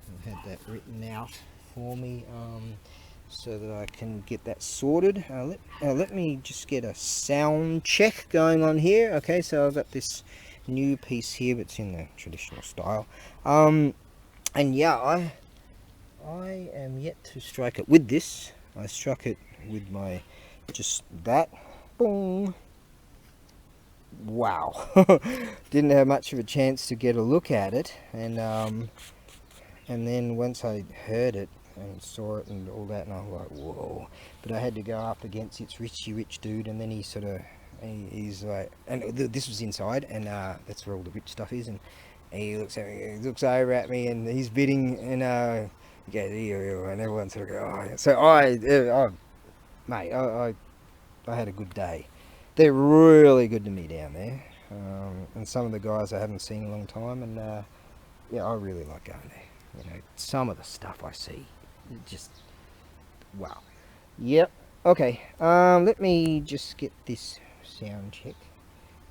I've had that written out for me, so that I can get that sorted. Let me just get a sound check going on here. Okay, so I've got this new piece here, but it's in the traditional style. And yeah, I am yet to strike it with this. I struck it with my just that. Boom. Wow. Didn't have much of a chance to get a look at it, and then once I heard it and saw it and all that, and I was like, whoa. But I had to go up against its Richie Rich dude, and then he sort of, he's like, and this was inside, and that's where all the rich stuff is, and he looks at me, he looks over at me, and he's bidding, and he goes, ew, and everyone sort of goes, oh, yeah. So mate, I had a good day. They're really good to me down there, and some of the guys I haven't seen in a long time, and yeah, I really like going there. You know, some of the stuff I see, just wow. Yep. Okay. Let me just get this sound check,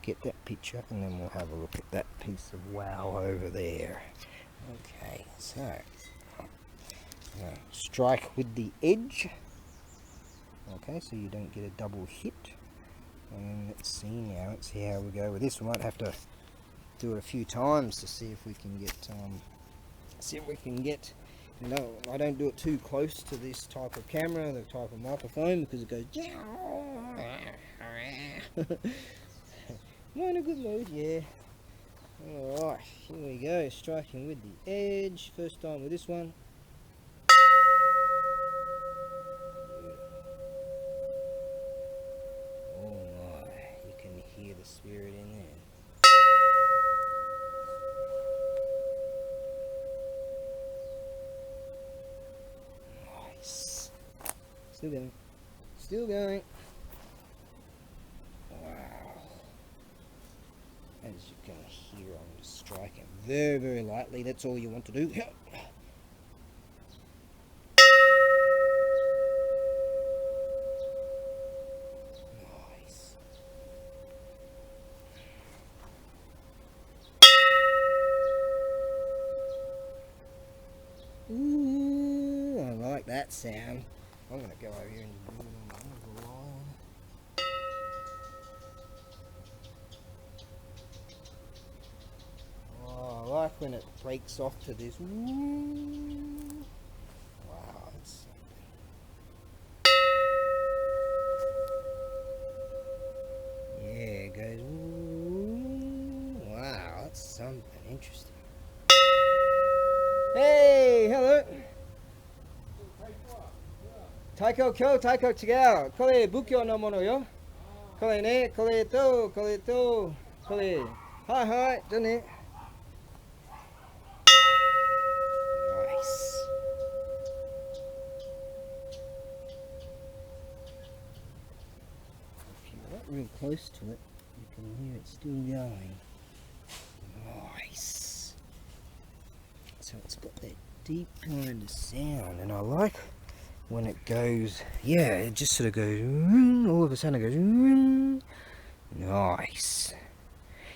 get that picture, and then we'll have a look at that piece of wow over there. Okay. So strike with the edge. Okay, so you don't get a double hit. And let's see now. Let's see how we go with this. We might have to do it a few times to see if we can get. You know, I don't do it too close to this type of camera, the type of microphone, because it goes. You're in a good mood, yeah. All right, here we go. Striking with the edge. First time with this one. Hear the spirit in there. Nice. Still going. Still going. Wow. As you can hear, I'm just striking very, very lightly. That's all you want to do. Ooh, I like that sound. I'm going to go over here and do it on the other line. Oh, I like when it breaks off to this. Ooh. Wow, that's something. Yeah, it goes. Ooh. Wow, that's something interesting. Hey, hello. Taiko kyo, taiko chigao. Kore bugyo no mono yo. Kore ne, kore to, kore. Hi, done it. Nice. If you're not real close to it, you can hear it still going. Nice. So it's got that deep kind of sound, and I like when it goes, yeah, it just sort of goes, all of a sudden it goes, nice.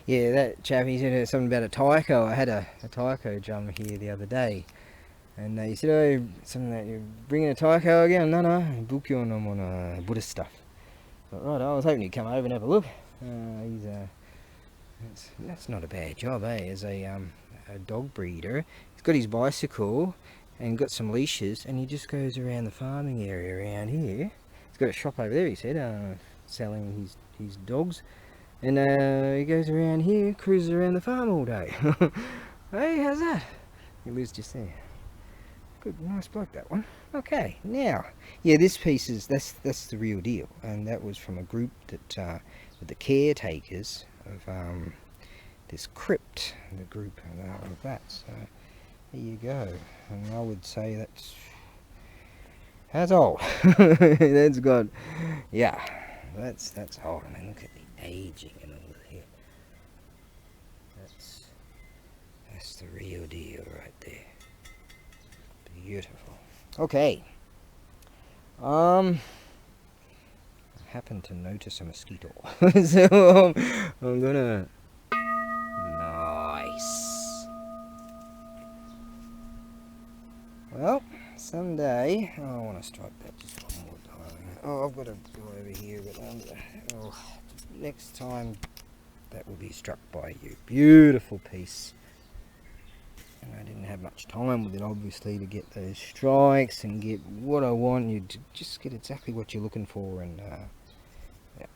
Yeah, that chap, he said something about a taiko. I had a taiko drum here the other day, and he said, oh, something that you're bringing a taiko again? No, bugyo no mono, Buddhist stuff. But right, I was hoping he'd come over and have a look. That's not a bad job, eh, as a dog breeder. He's got his bicycle and got some leashes, and he just goes around the farming area around here. He's got a shop over there, he said, selling his dogs, and he goes around here, cruises around the farm all day. Hey, how's that? He lives just there. Good, nice bloke, that one. Okay, now, yeah, this piece is that's the real deal, and that was from a group that with the caretakers of this crypt, the group of that. So there you go, and I would say that's old. That's got Yeah, that's old. I mean, look at the aging and all of here. That's the real deal right there. Beautiful. Okay. I happened to notice a mosquito, so I'm gonna. Nice. Well, someday. Oh, I want to strike that just one more time. Oh, I've got to go over here, but next time that will be struck by you. Beautiful piece. And I didn't have much time with it, obviously, to get those strikes and get what I want. You just get exactly what you're looking for, and yeah.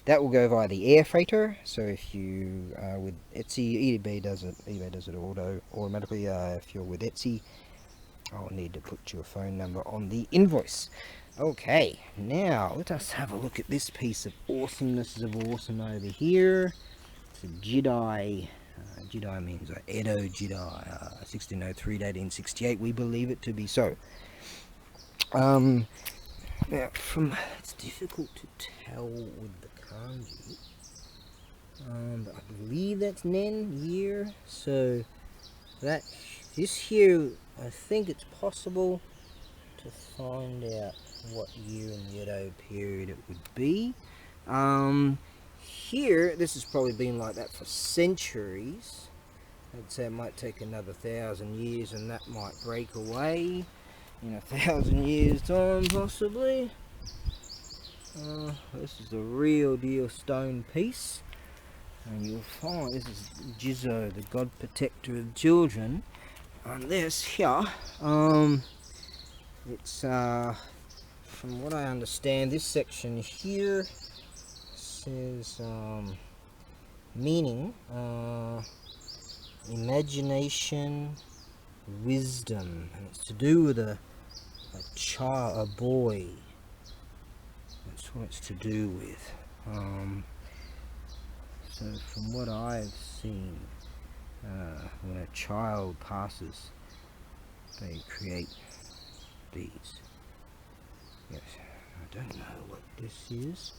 That will go via the air freighter. So if you with Etsy, eBay does it automatically. If you're with Etsy, I'll need to put your phone number on the invoice. Okay, now let us have a look at this piece of awesomeness of awesome over here. It's a Jedi. Jedi means Edo Jedi, 1603 to 1868. We believe it to be so. Now, it's difficult to tell with the kanji, but I believe that's Nen year. So this here, I think it's possible to find out what year in the Edo period it would be. Here, this has probably been like that for centuries. I'd say it might take another 1,000 years and that might break away in 1,000 years time possibly. This is the real deal stone piece, and you'll find this is Jizo, the god protector of children. And this here, it's from what I understand, this section here says meaning imagination, wisdom, and it's to do with a child, a boy. That's what it's to do with. So from what I've seen, when a child passes, they create these. Yes, I don't know what this is.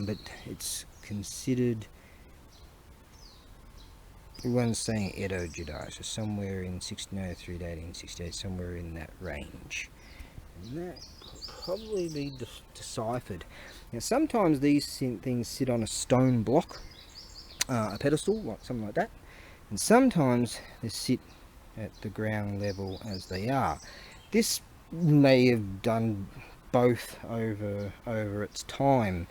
But it's considered, everyone's saying Edo Jedi, so somewhere in 1603 to 1868, somewhere in that range. And that could probably be deciphered. Now, sometimes these things sit on a stone block, a pedestal, like something like that, and sometimes they sit at the ground level as they are. This may have done both over its time,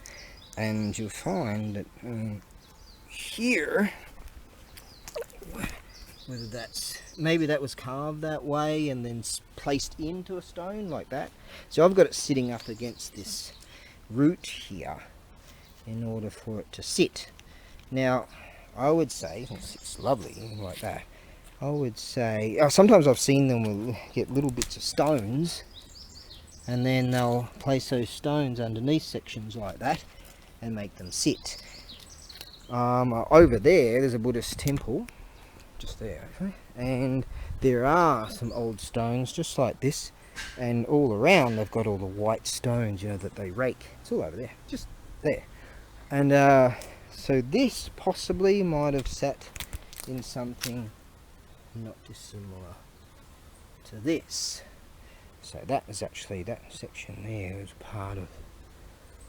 and you'll find that here, whether that's, maybe that was carved that way and then placed into a stone like that. So I've got it sitting up against this root here in order for it to sit. Now I would say, it sits lovely like that, I would say, sometimes I've seen them will get little bits of stones and then they'll place those stones underneath sections like that and make them sit. Over there's a Buddhist temple, just there actually, and there are some old stones just like this, and all around they've got all the white stones, that they rake. It's all over there, just there. And so this possibly might have sat in something not dissimilar to this. So that is actually, that section there is part of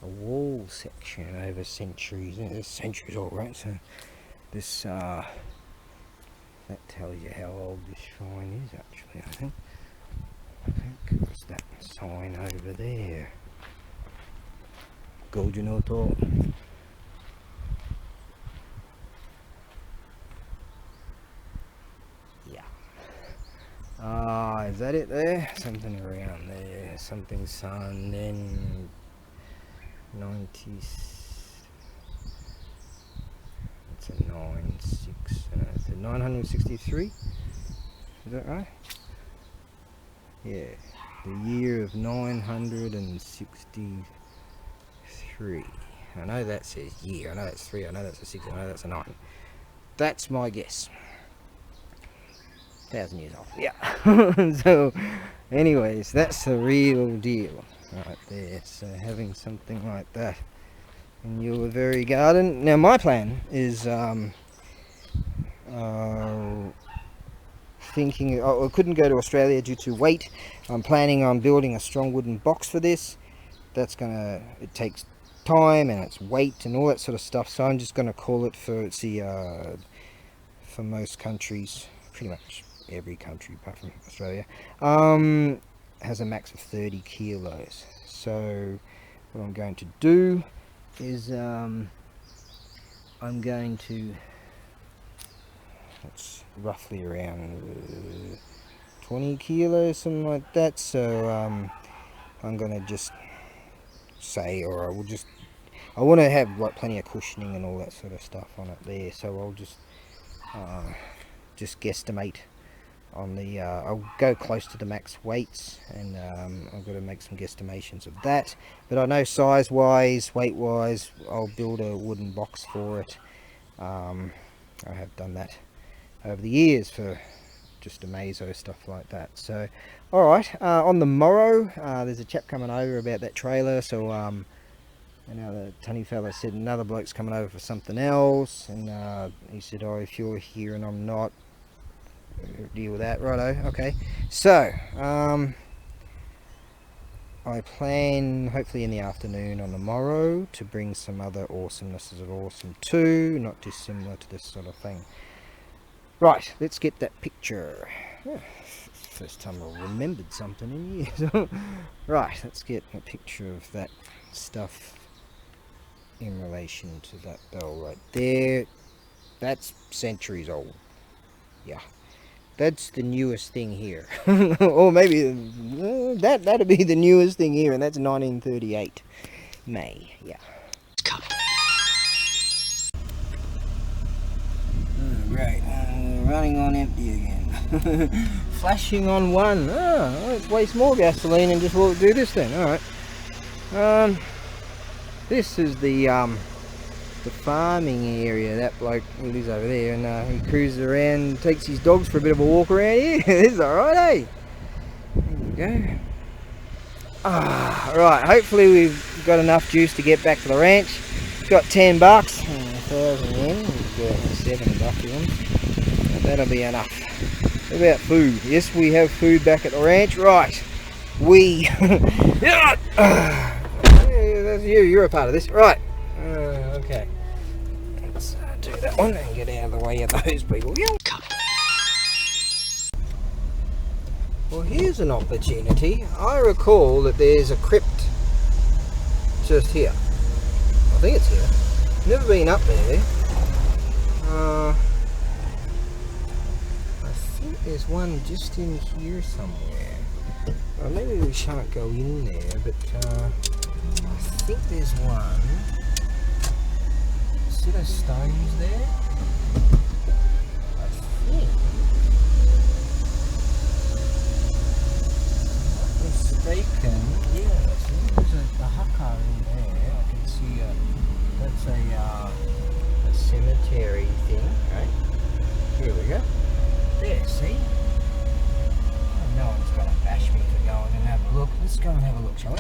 a wall section over centuries. There's centuries all right. So this that tells you how old this shrine is actually. I think it's that sign over there. Gojunoto. Is that it there? Something around there. Something sun, then 90. It's a 963. Is that right? Yeah. The year of 963. I know that says year. I know that's 3. I know that's a 6. I know that's a 9. That's my guess. 1,000 years old. Yeah. So anyways, that's the real deal. right there. So having something like that in your very garden. Now my plan is thinking I couldn't go to Australia due to weight. I'm planning on building a strong wooden box for this. It takes time and it's weight and all that sort of stuff, so I'm just gonna call it for most countries, pretty much every country apart from Australia, has a max of 30 kilos. So what I'm going to do is I'm going to, it's roughly around 20 kilos, something like that. So I'm gonna just say, or I want to have like plenty of cushioning and all that sort of stuff on it there. So I'll just guesstimate on the I'll go close to the max weights, and I've got to make some guesstimations of that. But I know size wise, weight wise, I'll build a wooden box for it. I have done that over the years for just a mazo, stuff like that. So alright, on the morrow there's a chap coming over about that trailer. So another tunny fella said another bloke's coming over for something else, and he said, oh, if you're here and I'm not, deal with that. Righto, okay. So I plan hopefully in the afternoon on the morrow to bring some other awesomenesses of awesome too, not dissimilar to this sort of thing. Right, let's get that picture. First time I remembered something in years. Right, let's get a picture of that stuff in relation to that bell right there. That's centuries old. Yeah, that's the newest thing here. Or maybe that'd be the newest thing here, and that's 1938 May. Yeah. Right, running on empty again. Flashing on one. Let's waste more gasoline and just do this then. Alright. This is the farming area. That bloke lives over there, and he cruises around, takes his dogs for a bit of a walk around here. This is alright, eh? There you go. Right, hopefully we've got enough juice to get back to the ranch. Got $10, 1,000 yen, we've got $7 of them. That'll be enough. What about food? Yes, we have food back at the ranch. Right, that's you're a part of this. Right, okay. Let's do that one and get out of the way of those people. Well, here's an opportunity. I recall that there's a crypt just here. I think it's here. Never been up there. I think there's one just in here somewhere. Well, maybe we shan't go in there, but I think there's one. See those stones there? I think. Mistaken, yeah, there's a haka in there. I can see that's a cemetery thing, right? Here we go. There, see? Oh, no one's gonna bash me for going and have a look. Let's go and have a look, shall we?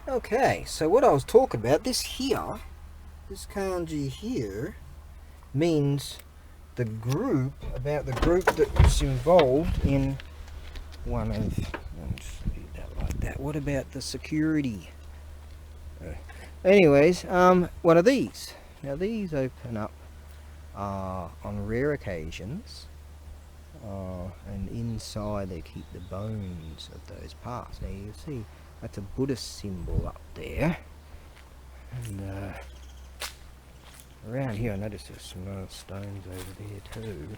Okay, so what I was talking about, this kanji here, means the group that's involved in one of, I'll just leave that like that. What about the security? Anyways, one of these. Now these open up on rare occasions, and inside they keep the bones of those parts. Now you can see that's a Buddhist symbol up there, and around here I noticed there's some other stones over there too.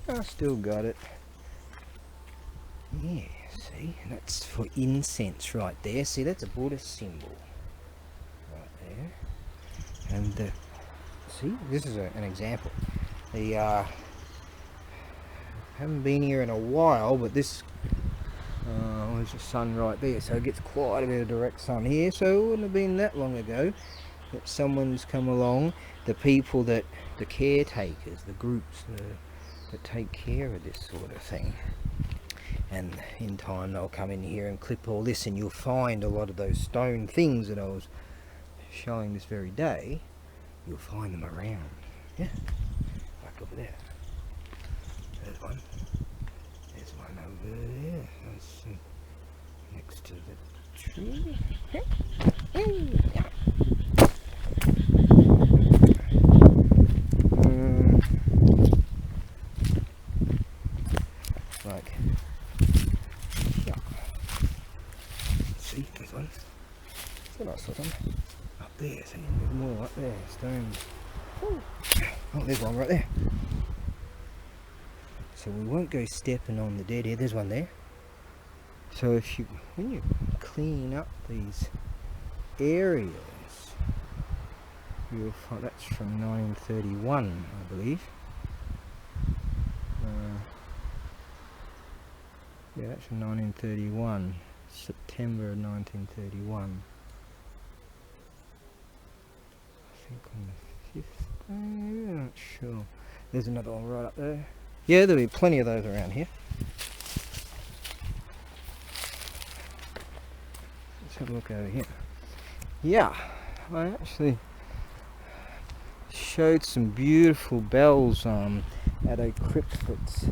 I still got it. Yeah, see, that's for incense right there. See, that's a Buddhist symbol right there. And see, this is an example. The haven't been here in a while, but this there's the sun right there, so it gets quite a bit of direct sun here. So it wouldn't have been that long ago that someone's come along, the people that, the caretakers, the groups, that take care of this sort of thing. And in time they'll come in here and clip all this, and you'll find a lot of those stone things that I was showing this very day. You'll find them around. Yeah, like over there. There's one. There's one over there. That's next to the tree. Like, yeah. See, there's one. It's a nice little one. Up there, see, there's more up there, stones. Oh, there's one right there. So we won't go stepping on the dead here. There's one there. So if you, when you clean up these areas, you'll find that's from 1931, I believe. Yeah, that's from 1931, September of 1931. I think on the 5th, I'm not sure. There's another one right up there. Yeah, there'll be plenty of those around here. Let's have a look over here. Yeah, I actually showed some beautiful bells at a crypt that's,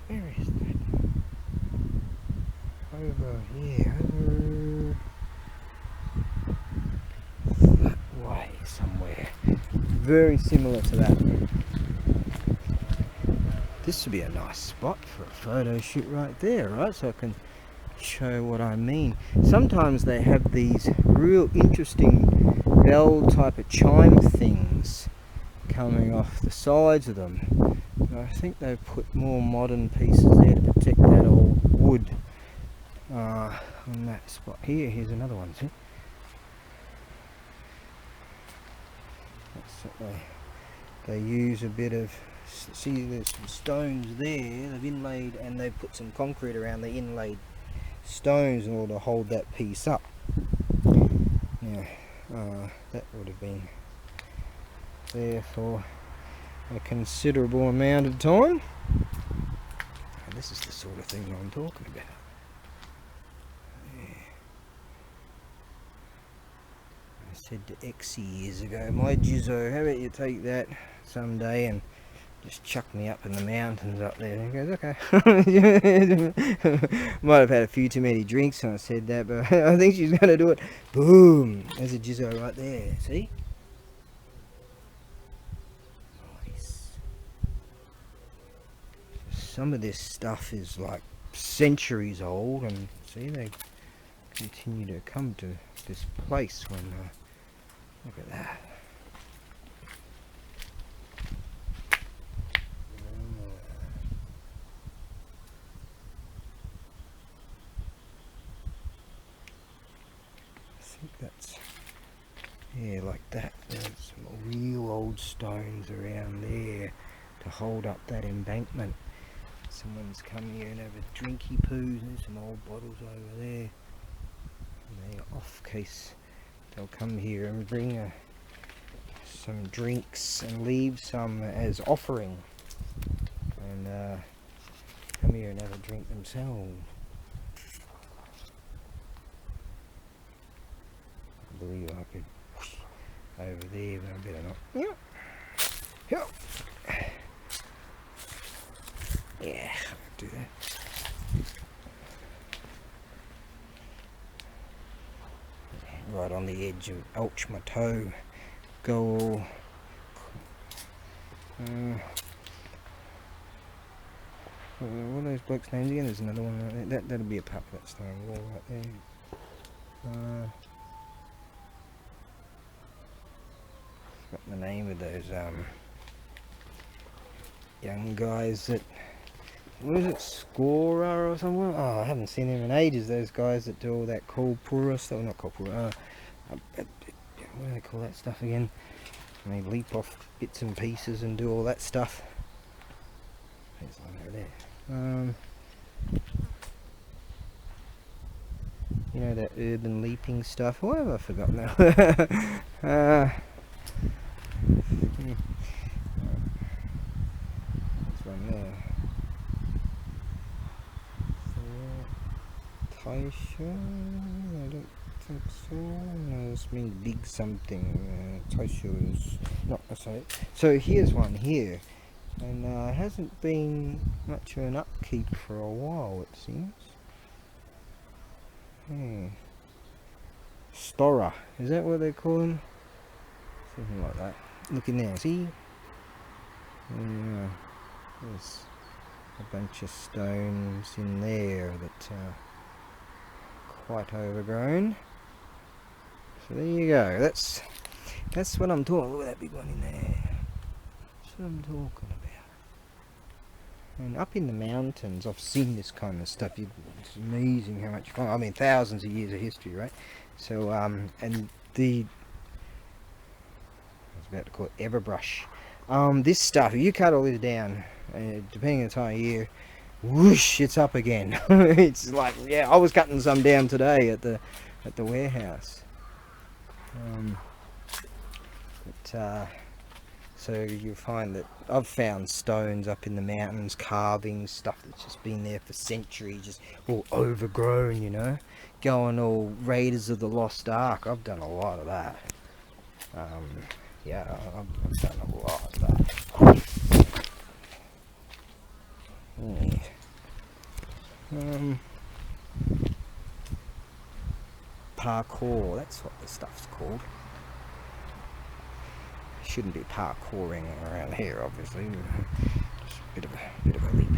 where is that? Over here, over that way somewhere. Very similar to that. This would be a nice spot for a photo shoot right there, right? So I can show what I mean. Sometimes they have these real interesting bell type of chime things coming off the sides of them. And I think they've put more modern pieces there to protect that old wood on that spot here. Here's another one, see? That's what they use a bit of, see, there's some stones there they've inlaid, and they've put some concrete around the inlaid stones in order to hold that piece up. Yeah, that would have been there for a considerable amount of time. And this is the sort of thing I'm talking about. Yeah. I said to Exy years ago, my Jizzo, how about you take that someday and just chuck me up in the mountains up there? And he goes, okay. Might have had a few too many drinks when I said that, but I think she's going to do it. Boom! There's a Jizzo right there, see? Nice. Some of this stuff is like centuries old, and see, they continue to come to this place when, look at that. I think that's, yeah, like that. There's some real old stones around there to hold up that embankment. Someone's come here and have a drinky poos. There's some old bottles over there. And they're off case they'll come here and bring some drinks and leave some as offering, and come here and have a drink themselves. I believe I could over there, but I better not. Yeah. Yeah, I'll do that. Right on the edge of, ouch, my toe. Go all. What are those blokes' names again? There's another one right there. That'll be a pup, that stone wall right there. Got the name of those young guys that, what is it, Scorer or somewhere? Oh, I haven't seen them in ages. Those guys that do all that Kolpura stuff, not Kolpura, what do they call that stuff again? And they leap off bits and pieces and do all that stuff. There's one over there. You know, that urban leaping stuff? Why have I forgotten now? one there. Taisha? I don't think so. No, this means big something. Taisha is not sorry. So here's one here. And it hasn't been much of an upkeep for a while, it seems. Stora, is that what they call them? Something like that. Look in there, see? There's a bunch of stones in there that are quite overgrown. So there you go. That's what I'm talking about. Look at that big one in there. That's what I'm talking about. And up in the mountains, I've seen this kind of stuff. It's amazing how much fun. I mean, thousands of years of history, right? So, and I was about to call it everbrush. This stuff, if you cut all this down, depending on the time of year, whoosh, it's up again. It's like, yeah, I was cutting some down today at the warehouse. So you find that I've found stones up in the mountains, carvings, stuff that's just been there for centuries, just all overgrown, you know, going all Raiders of the Lost Ark. I've done a lot of that. Yeah, I've done a lot of that. Yeah. Parkour, that's what this stuff's called. Shouldn't be parkouring around here, obviously. Just a bit of a leap.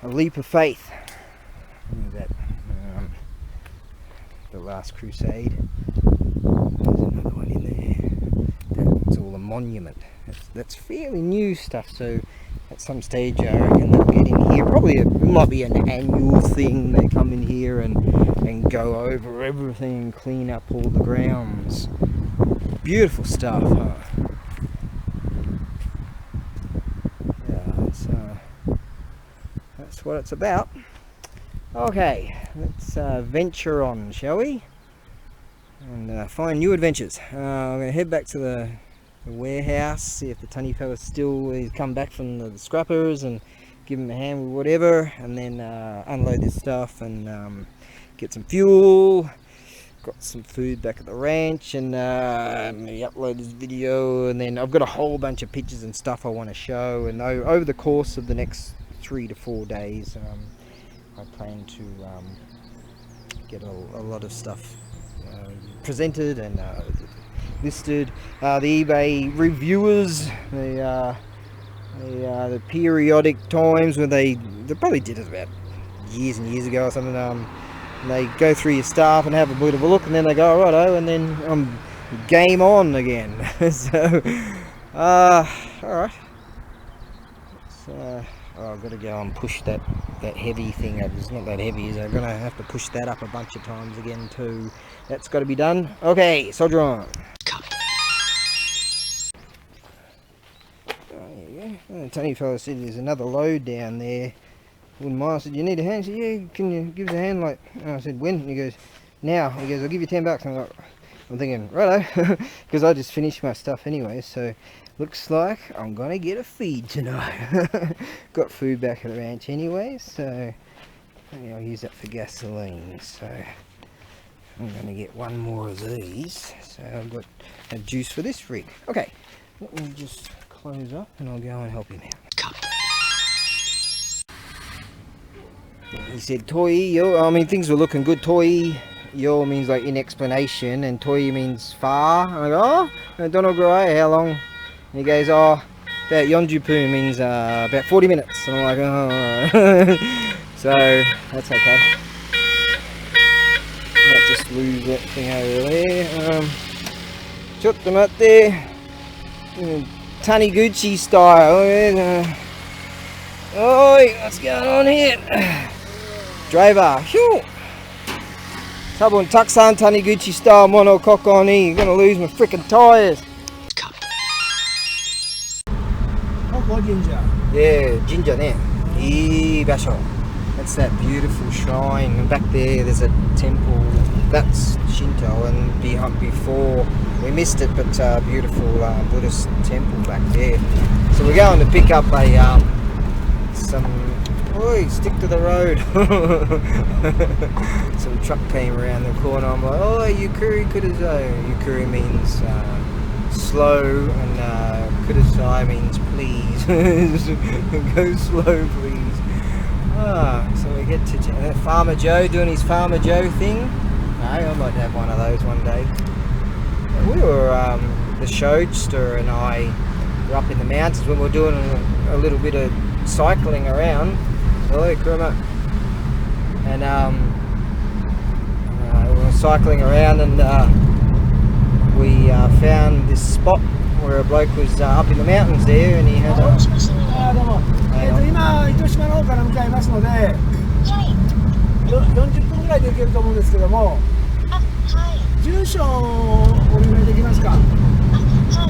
A leap of faith. That the Last Crusade. There's another one in there. That's all a monument. That's fairly new stuff. So at some stage, I reckon they'll get in here. Probably it might be an annual thing. They come in here and go over everything and clean up all the grounds. Beautiful stuff, huh? Yeah, that's what it's about. Okay, let's venture on, shall we? And find new adventures. I'm going to head back to the warehouse, see if the tunny fella's he's come back from the scrappers, and give him a hand with whatever, and then unload this stuff and get some fuel. Got some food back at the ranch, and maybe upload this video, and then I've got a whole bunch of pictures and stuff I want to show, and over the course of the next 3 to 4 days I plan to get a lot of stuff presented and listed. The eBay reviewers, the periodic times when they probably did it about years and years ago or something. They go through your stuff and have a bit of a look, and then they go, righto, and then I'm game on again. So, alright. I've got to go and push that heavy thing up. It's not that heavy, is it? I'm going to have to push that up a bunch of times again too. That's got to be done. Okay, soldier on. There you go. Tony fella said there's another load down there. Wouldn't mind. I said, you need a hand? He said, yeah, can you give us a hand? Like, and I said, when? And he goes, now. He goes, I'll give you $10. I'm thinking, righto, because I just finished my stuff anyway, so looks like I'm gonna get a feed tonight. Got food back at the ranch anyway, so maybe I'll use that for gasoline. So I'm gonna get one more of these. So I've got a juice for this rig. Okay, let me just close up and I'll go and help him out. He said, Toi, yo, I mean, things were looking good. Toi, yo means like in explanation, and Toi means far. And I go, oh, I don't know, how long? And he goes, oh, about Yonjupoon means about 40 minutes. And I'm like, oh, so that's okay. Might just lose that thing over there. Chotto matte. Taniguchi style. Oi, what's going on here? Driver, phew! Tabun Taksan Taniguchi style monokoko ni. You're gonna lose my freaking tyres. Oh, ginger. Yeah, ginger ne. Ii basho. That's that beautiful shrine. And back there's a temple. that's Shinto, and before we missed it, but beautiful Buddhist temple back there. So we're going to pick up a some. Oi, stick to the road. Some truck came around the corner. I'm like, oh, Yukuri Kudasai. Yukuri means slow, and Kudasai means please. Go slow, please. So we get to Farmer Joe doing his Farmer Joe thing. No, I might have one of those one day. We were, the Showster and I were up in the mountains when we were doing a little bit of cycling around. Hello, Kuruma. And we were cycling around, and we found this spot where a bloke was up in the mountains there, and he had a... どうも。今糸島の方から向かいますので、40分ぐらいで行けると思うんですけども、住所をお願いできますか？沢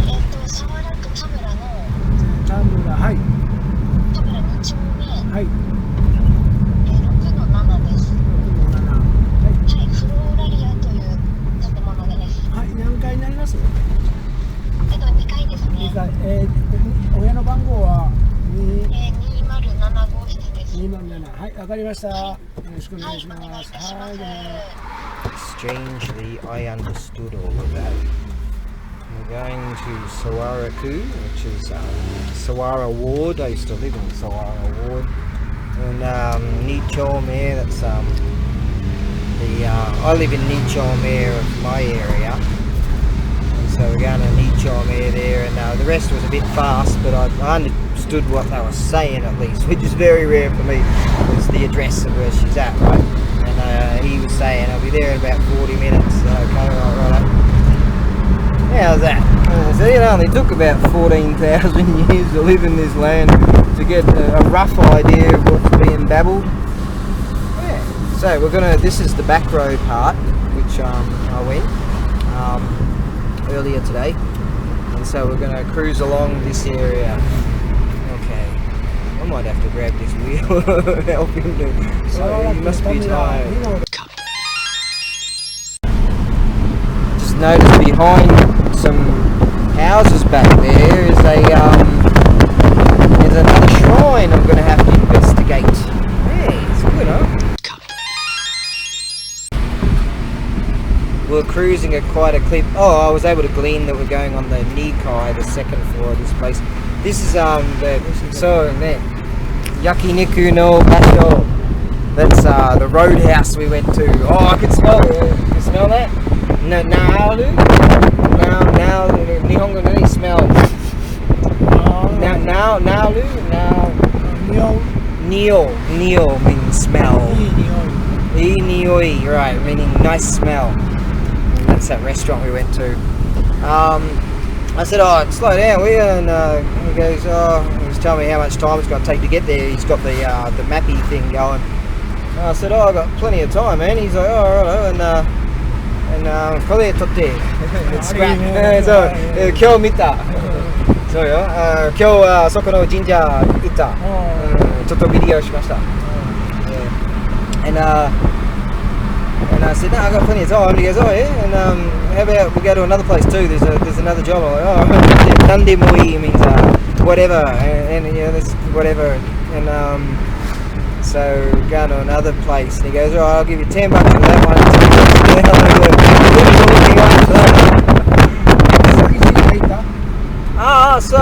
楽田村の田村、はい。田村2丁目、はい。6の7です。6の7。はい。フローラリアという建物です。はい。何階になります？ 2階ですね。2階。お部屋の番号は207号室です。207。はい、わかりました。よろしくお願いします。はい、どうも。 Strangely, I understood all of that. We're going to Sawaraku, which is Sawara Ward. I used to live in Sawara Ward. And Nichome, that's I live in Nichome of my area. And so we're going to Nichome there, and the rest was a bit fast, but I understood what they were saying at least, which is very rare for me. It's the address of where she's at, right? And he was saying I'll be there in about 40 minutes. Okay, right. How's that? So it only took about 14,000 years to live in this land to get a rough idea of what's being babbled. Yeah. So this is the back road part, which I went earlier today. And so we're going to cruise along this area. Okay. I might have to grab this wheel, help him to... So he must be tired. Just noticed behind some houses back there is there's another shrine I'm going to have to investigate. Hey, it's good, huh? We're cruising at quite a clip. Oh, I was able to glean that we're going on the Nikai, the second floor of this place. This is Yakiniku no Basho. That's the roadhouse we went to. Oh, I can smell it. You smell that? Naoru? Now, Nihongo no smell. Naoru? Neo means smell. Nioi, right, meaning nice smell. That's that restaurant we went to. I said, oh, slow down, will you? And he goes, oh, he was telling me how much time it's going to take to get there. He's got the mappy thing going. And I said, oh, I've got plenty of time, man. He's like, oh, right, and probably today. Scrap. So, 今日見た。そうよ。今日はそこの神社行った。ちょっとビデオしました。And I said, no, I've got plenty of time. And he goes, oh yeah, and how about we go to another place too? There's another job. I'm like, oh, Nandemoi means whatever, and you know, this whatever, and so going to another place. And he goes, oh, I'll give you $10 for that one. So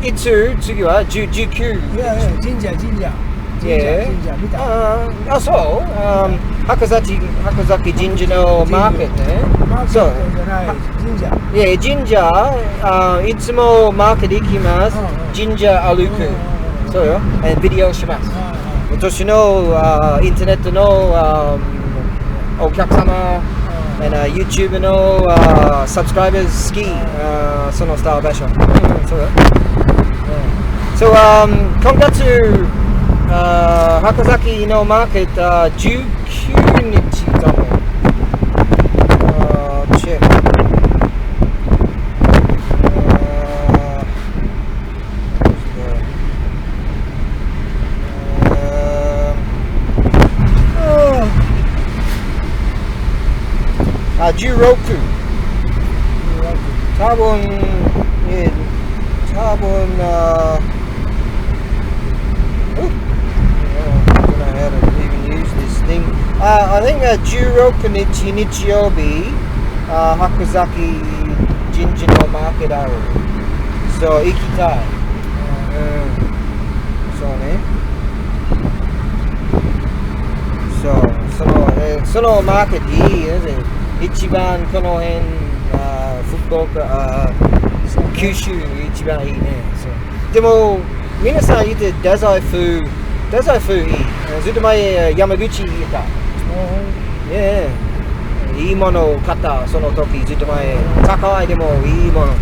Itsu, 次は19。神社。Yeah. So, Hakazaki Jinja no market, So, yeah, Jinja, itsumo market ikimasu, Jinja aluku. So, and video shimasu. Watashi no internet no okyakama and YouTube no subscribers ski, sono style basho. So, kongatsu Hakazaki no market 19日だもん。check. 16多分、yeah, 多分、oh, I don't know how to even use this thing. I think 16日日曜日、白崎神社のマーケットある。そう、行きたい。そうね。そう、そのマーケットいいよね。一番この辺、福岡、九州一番いいね。そうでも、皆さん言って太宰府いい。ずっと前、山口行った。ねえ。いいものを買った、その時、ずっと前。高いでもいいもの。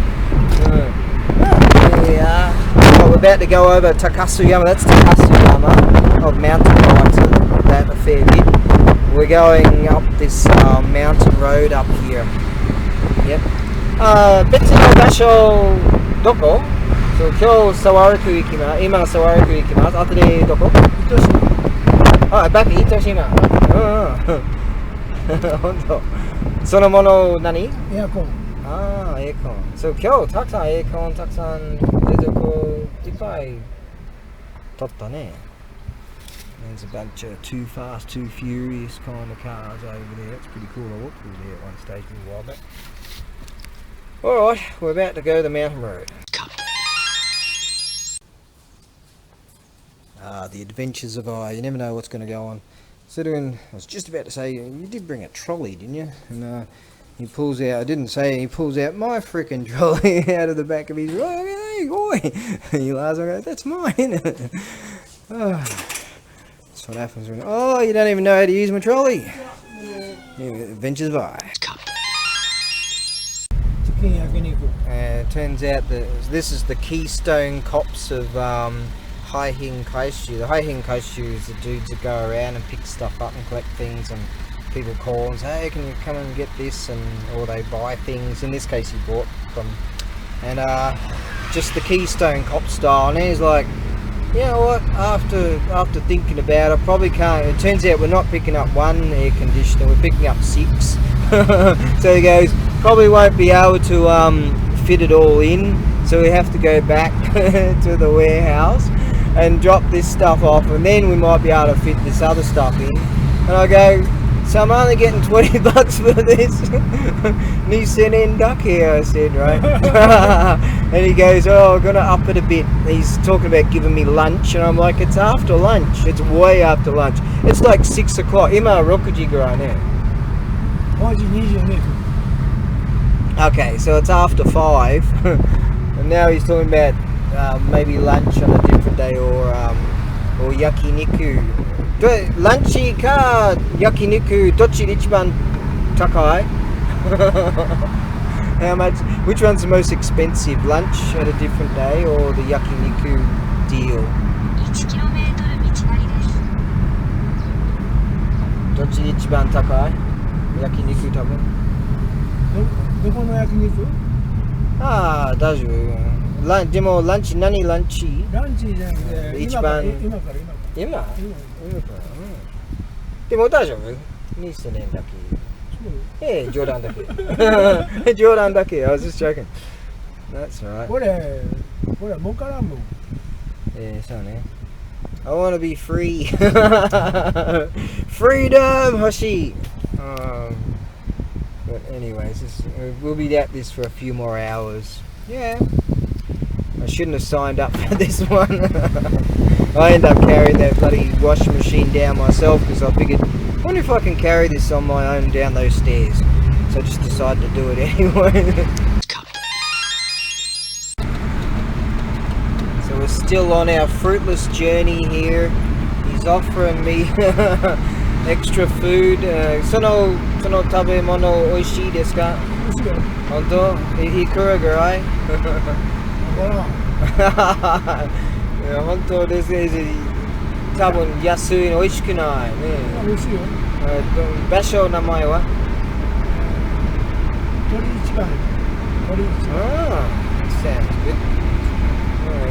Yeah. Well, we're about to go over Takasuyama. That's Takasuyama of mountain bikes. That a fair bit. We're going up this mountain road up here. Yep. 別の場所どこ？そう、今日サワルク行きます。今サワルク行きます。後でどこ？糸島。バック糸島。本当。そのもの何？エアコン。エアコン。そう、今日たくさんエアコンたくさん出てこういっぱい取ったね。There's a bunch of too fast, too furious kind of cars over there. It's pretty cool. I walked through there at one stage a while back. Alright, we're about to go the mountain road. The adventures of I. You never know what's going to go on. I was just about to say, you did bring a trolley, didn't you? And he pulls out, I didn't say it, he pulls out my frickin' trolley out of the back of his, hey, boy! And he laughs, I go, that's mine, isn't it? That's what happens when, you don't even know how to use my trolley. Adventures of I. It turns out that this is the Keystone Cops of Haihing Kaishu. The Haihing Kaishu is the dudes that go around and pick stuff up and collect things, and people call and say, hey, can you come and get this, or they buy things. In this case he bought them, and just the Keystone Cop style. And he's like, you know what, after thinking about it, I probably can't. It turns out we're not picking up one air conditioner, we're picking up 6. So he goes, probably won't be able to fit it all in, so we have to go back to the warehouse and drop this stuff off, and then we might be able to fit this other stuff in. And I go, so I'm only getting $20 for this. And he said, duck here, I said, right? And he goes, oh, I'm gonna up it a bit. He's talking about giving me lunch, and I'm like, it's after lunch. It's way after lunch. It's like 6 o'clock. Ima rokuji right now. Okay, so it's after 5. And now he's talking about maybe lunch on a different day, or yakiniku. Lunch ka yakiniku, dochi ichiban takai? How much? Which one's the most expensive? Lunch at a different day, or the yakiniku deal? どっち一番高い？焼肉食べる？どこの焼肉？大丈夫。でもランチ何ランチ？ランチじゃなくて一番今から。でも大丈夫？2000円だけ。冗談だけ。冗談だけ。I was just joking. That's right. これ儲からんもん。そうね。I want to be free. Freedom, Hoshi. But anyways, we'll be at this for a few more hours. Yeah. I shouldn't have signed up for this one. I ended up carrying that bloody washing machine down myself because I figured, I wonder if I can carry this on my own down those stairs. So I just decided to do it anyway. So we're still on our fruitless journey here. He's offering me extra food. その食べ物美味しいですか？本当？いくらぐらい？本当ですね。多分安いの美味しくないね。美味しいよ。場所名前は？鳥市場。Sounds good.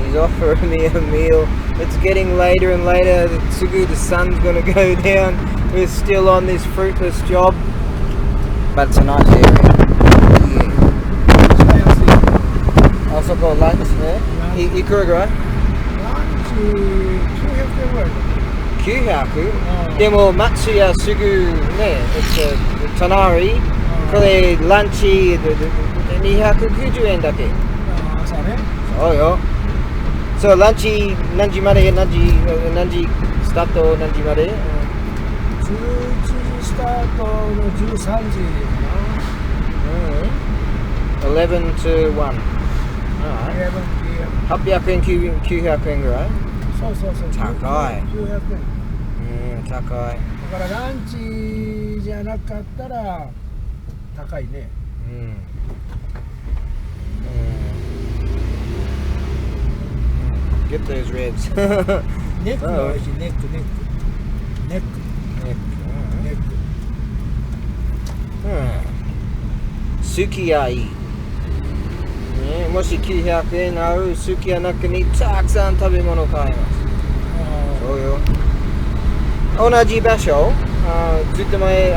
He's offering me a meal. It's getting later and later. The sun's gonna go down. We're still on this fruitless job. but it's a nice area. Yeah. 使いやすい。あそこランチね。いくらぐらい？ランチ900円ぐらいだ。900？でも街やすぐね、隣、これランチ290円だけ。朝ね。そうよ。そう、ランチ何時まで何時スタート何時まで？ 11時スタートの13時かな。11 to 1。11 p.m. 800円、900円ぐらい？そうそうそう。高い。900円。高い。だからランチじゃなかったら高いね。Get those ribs. ネックが美味しい。ネック。すき家いい。ね、もし900円あるすき家の中にたくさん食べ物買えます。そうよ。同じ場所、ずっと前、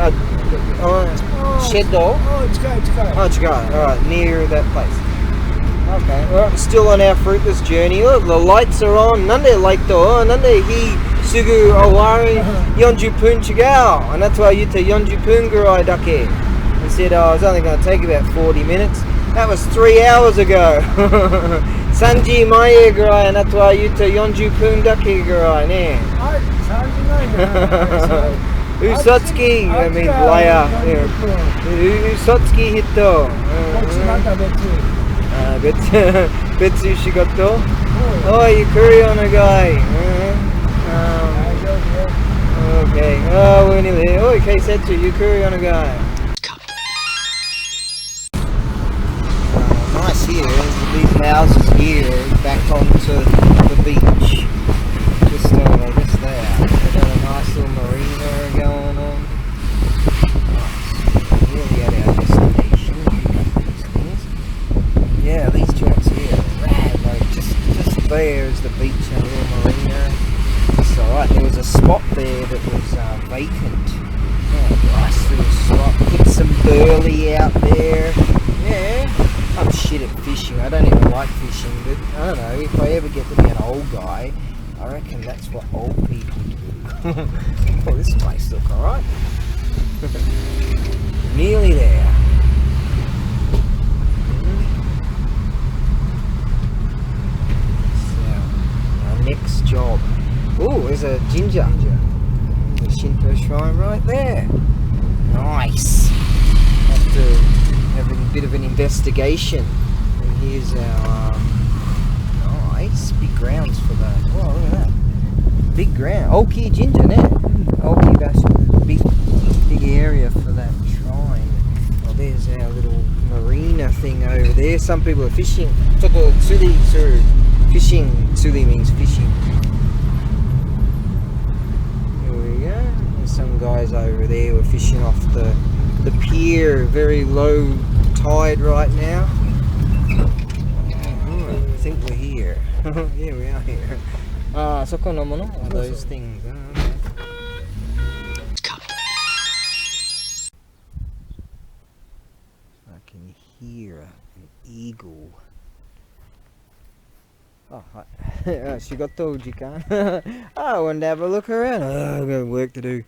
シェッド。近い。違う。Alright, near that place. Okay, well, still on our fruitless journey. Look, the lights are on. なんでライト？なんですぐ終わり40分違う。あなたは言った40分ぐらいだけ。He said, I was only going to take about 40 minutes. That was 3 hours ago. 3時前ぐらいあなたは言った40分だけぐらいね。はい、3時前じゃない。嘘つき、I mean liar. 嘘つき人。こっちまた別。別仕事？おい、carry on a guy. Okay. Oh, anyway. Oh, okay, Setsu, you carry on a guy. Nice here. These houses here, back onto the beach. Just there. They've got a nice little marina going on. Nice. Really at our destination. These things. Yeah, these joints here are rad. Like just there is the beach and a little marina. It's alright. There was a spot there that was vacant. Oh, nice little spot. Put some burley out there. Yeah. I'm shit at fishing. I don't even like fishing, but I don't know. If I ever get to be an old guy, I reckon that's what old people do. Oh, this place looks alright. Nearly there. Next job. Oh, there's a ginger. The Shinto shrine right there. Nice. Have to have a bit of an investigation. And here's our nice big grounds for that. Oh, look at that. Big ground. Oki ginger net. Oki basho. Big area for that shrine. Oh, there's our little marina thing over there. Some people are fishing. Toko tsuri tsuru. Fishing, tsuri means fishing. Here we go. There's some guys over there who are fishing off the pier. Very low tide right now. I think we're here. Yeah, we are here. Soko no mono? Those things. I can hear an eagle. Oh, hi. She got the jikan. I wanted to have a look around. I've got work to do.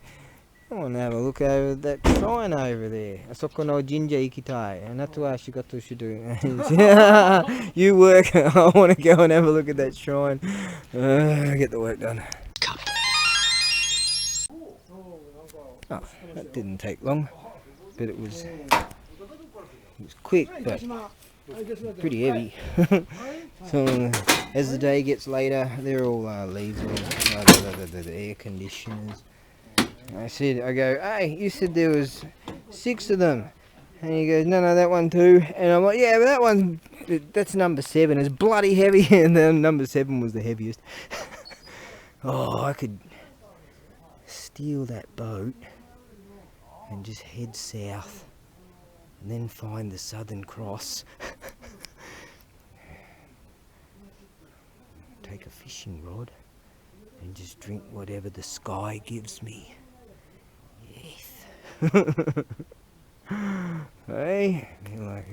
I want to have a look over that shrine over there. Asoko no jinja ikitai. And that's why she got to do. You work. I want to go and have a look at that shrine. Get the work done. Oh, that didn't take long. But it was quick, but pretty heavy. So as the day gets later, they're all leaves on the air conditioners. I go, hey, you said there was 6 of them. And he goes, no, that one too. And I'm like, yeah, but that's number 7. It's bloody heavy. And then number 7 was the heaviest. Oh, I could steal that boat and just head south and then find the Southern Cross. Take a fishing rod and just drink whatever the sky gives me. Yes. Hey, like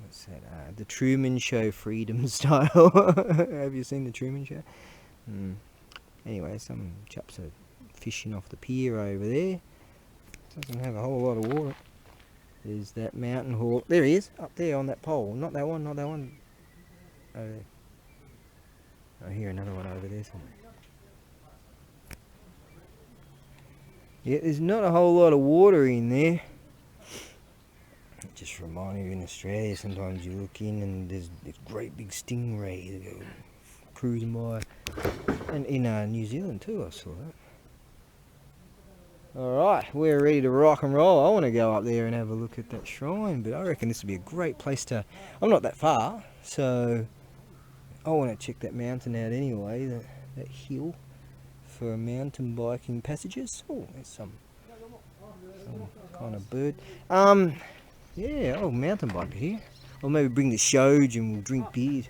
what's that? The Truman Show, Freedom Style. Have you seen the Truman Show? Anyway, some chaps are fishing off the pier over there. Doesn't have a whole lot of water. There's that mountain hawk. There he is, up there on that pole. Not that one, not that one. Over there. I hear another one over there somewhere. Yeah, there's not a whole lot of water in there. It just reminds me, in Australia sometimes you look in and there's this great big stingray that go cruising by. And in New Zealand too, I saw that. Alright, we're ready to rock and roll. I want to go up there and have a look at that shrine, but I reckon this would be a great place to... I'm not that far, so I want to check that mountain out anyway, that hill, for mountain biking passages. Oh, there's some kind of bird. Yeah, oh, mountain biker here. Or maybe bring the shoge and we'll drink beers.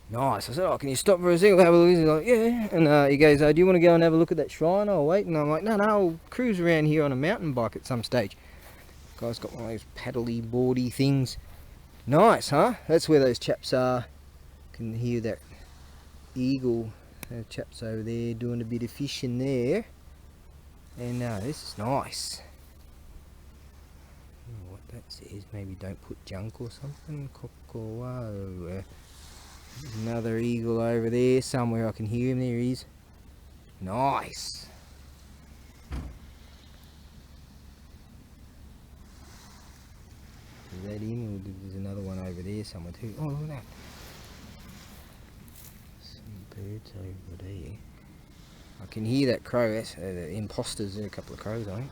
Nice. I said, oh, can you stop for a second? Have a look. He's like, yeah. And he goes, do you want to go and have a look at that shrine? Oh, wait. And I'm like, no, I'll cruise around here on a mountain bike at some stage. Guy's got one of those paddly, boardy things. Nice, huh? That's where those chaps are. Can hear that eagle. Those chaps over there doing a bit of fishing there. And this is nice. I don't know what that says. Maybe don't put junk or something. Kokowao. Another eagle over there somewhere. I can hear him. There he is. Nice. Is that in? Or there's another one over there somewhere too. Oh, look at that. Some birds over there. I can hear that crow. That's the imposters. There are a couple of crows, I think.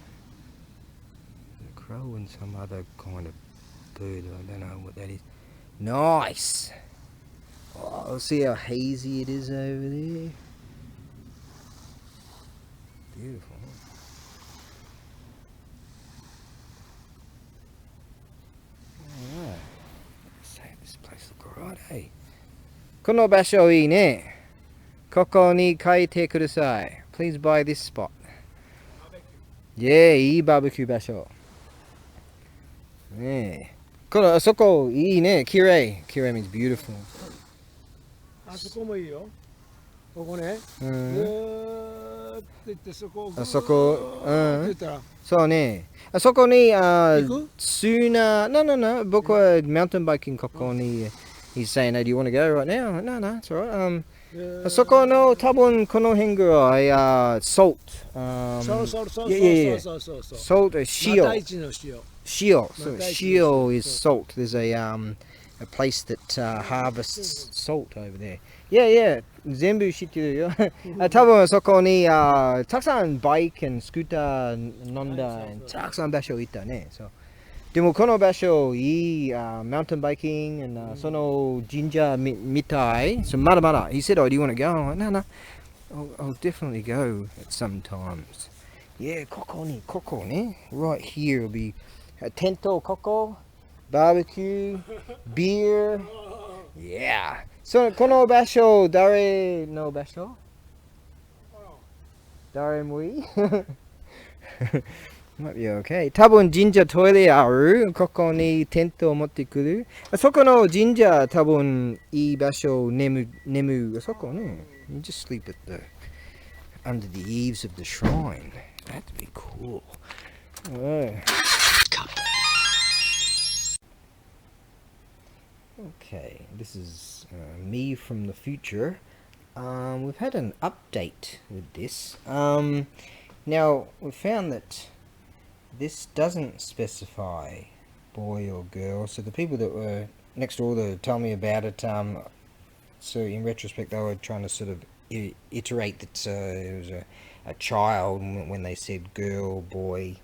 A crow and some other kind of bird. I don't know what that is. Nice. Oh, see how hazy it is over there. Beautiful. Alright. Say this place look alright, hey. この場所いいね。ここに書いてください. Please buy this spot. Yeah, いいバーベキュー場所。ねえ。このあそこいいね。きれい。きれい means beautiful. あそこもいいよ。ここね。うん。ぐーって言ってそこをぐーあそこ、って言ったら。そうね。あそこに、行く? sooner, no, 僕は mountain biking ここに、he's saying, do you want to go right now? No, it's alright. あそこの多分この辺ぐらい、salt. そうそうそうそう yeah. そうそうそう。 Salt, 塩。また一の塩。Shio. So Shio is salt. There's a place that harvests salt over there. Yeah. 全部知ってるよ。多分そこにたくさんバイクand スクーター飲んだたくさん場所行ったね。So でもこの場所いいmountain biking and その神社みたい。So まだまだ。He said, oh, do you want to go? I'm like, no. I'll definitely go at some times. Yeah, ここね. Right here will be a tento koko, barbecue, beer. Yeah. So, この場所、誰の場所? 誰もいい? Might be okay. 多分神社トイレある。ここにテントを持ってくる。そこの神社多分いい場所眠そこね。You just sleep at under the eaves of the shrine. That'd be cool. Okay, this is me from the future. We've had an update with this. Now, we found that this doesn't specify boy or girl, so the people that were next door to tell me about it, so in retrospect they were trying to sort of iterate that it was a child when they said girl, boy.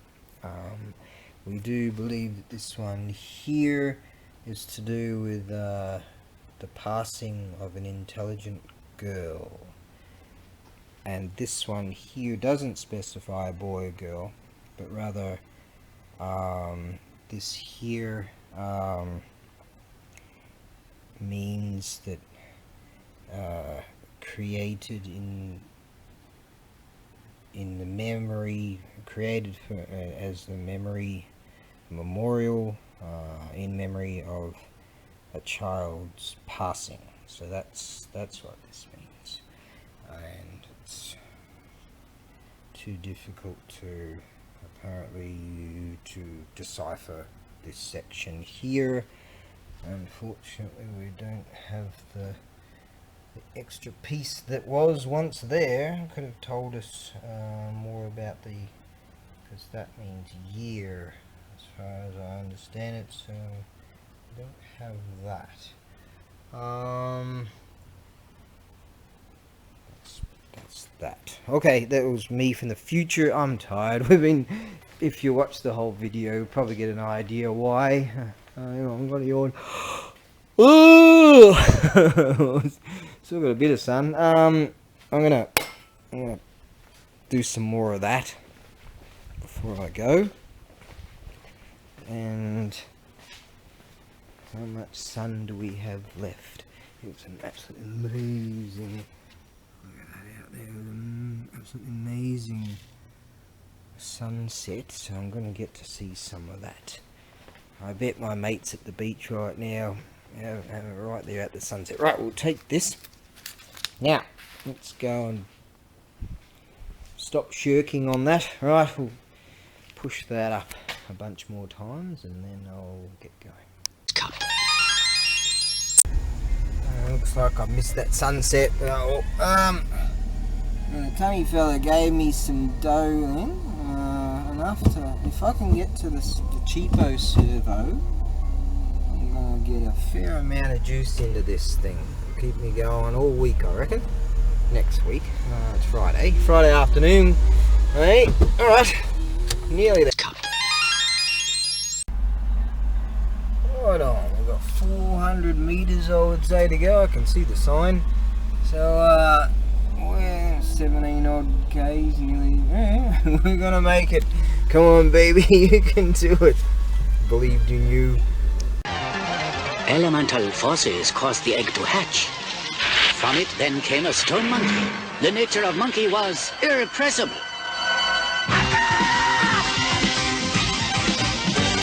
We do believe that this one here is to do with the passing of an intelligent girl, and this one here doesn't specify a boy or girl, but rather this here means that created in the memory, created for, as the memory memorial in memory of a child's passing. So that's what this means, and it's too difficult to apparently to decipher this section here. Unfortunately, we don't have the extra piece that was once there. Could have told us more about the, because that means year as far as I understand it, so we don't have that. That's that. Okay, that was me from the future. I'm tired. We've been, if you watch the whole video, you'll probably get an idea why. I'm gonna yawn. Ooh! Still got a bit of sun. I'm gonna do some more of that before I go. And how much sun do we have left? It was an absolutely amazing. Look at that out there. Absolutely amazing sunset. So I'm gonna get to see some of that. I bet my mate's at the beach right now. Yeah, right there at the sunset. Right, we'll take this. Now, let's go and stop shirking on that. Right, we'll push that up a bunch more times and then I'll get going. Looks like I missed that sunset. The tummy fella gave me some dough enough to, if I can get to the cheapo servo, I'm gonna get a fair amount of juice into this thing. It'll keep me going all week, I reckon. Next week, it's Friday afternoon. Hey, all right, nearly there. Right on, we've got 400 meters, I would say, to go. I can see the sign. So we're 17 odd k's nearly. Yeah, we're gonna make it. Come on, baby, you can do it. Believed in you. Elemental forces caused the egg to hatch. From it then came a stone monkey. The nature of monkey was irrepressible.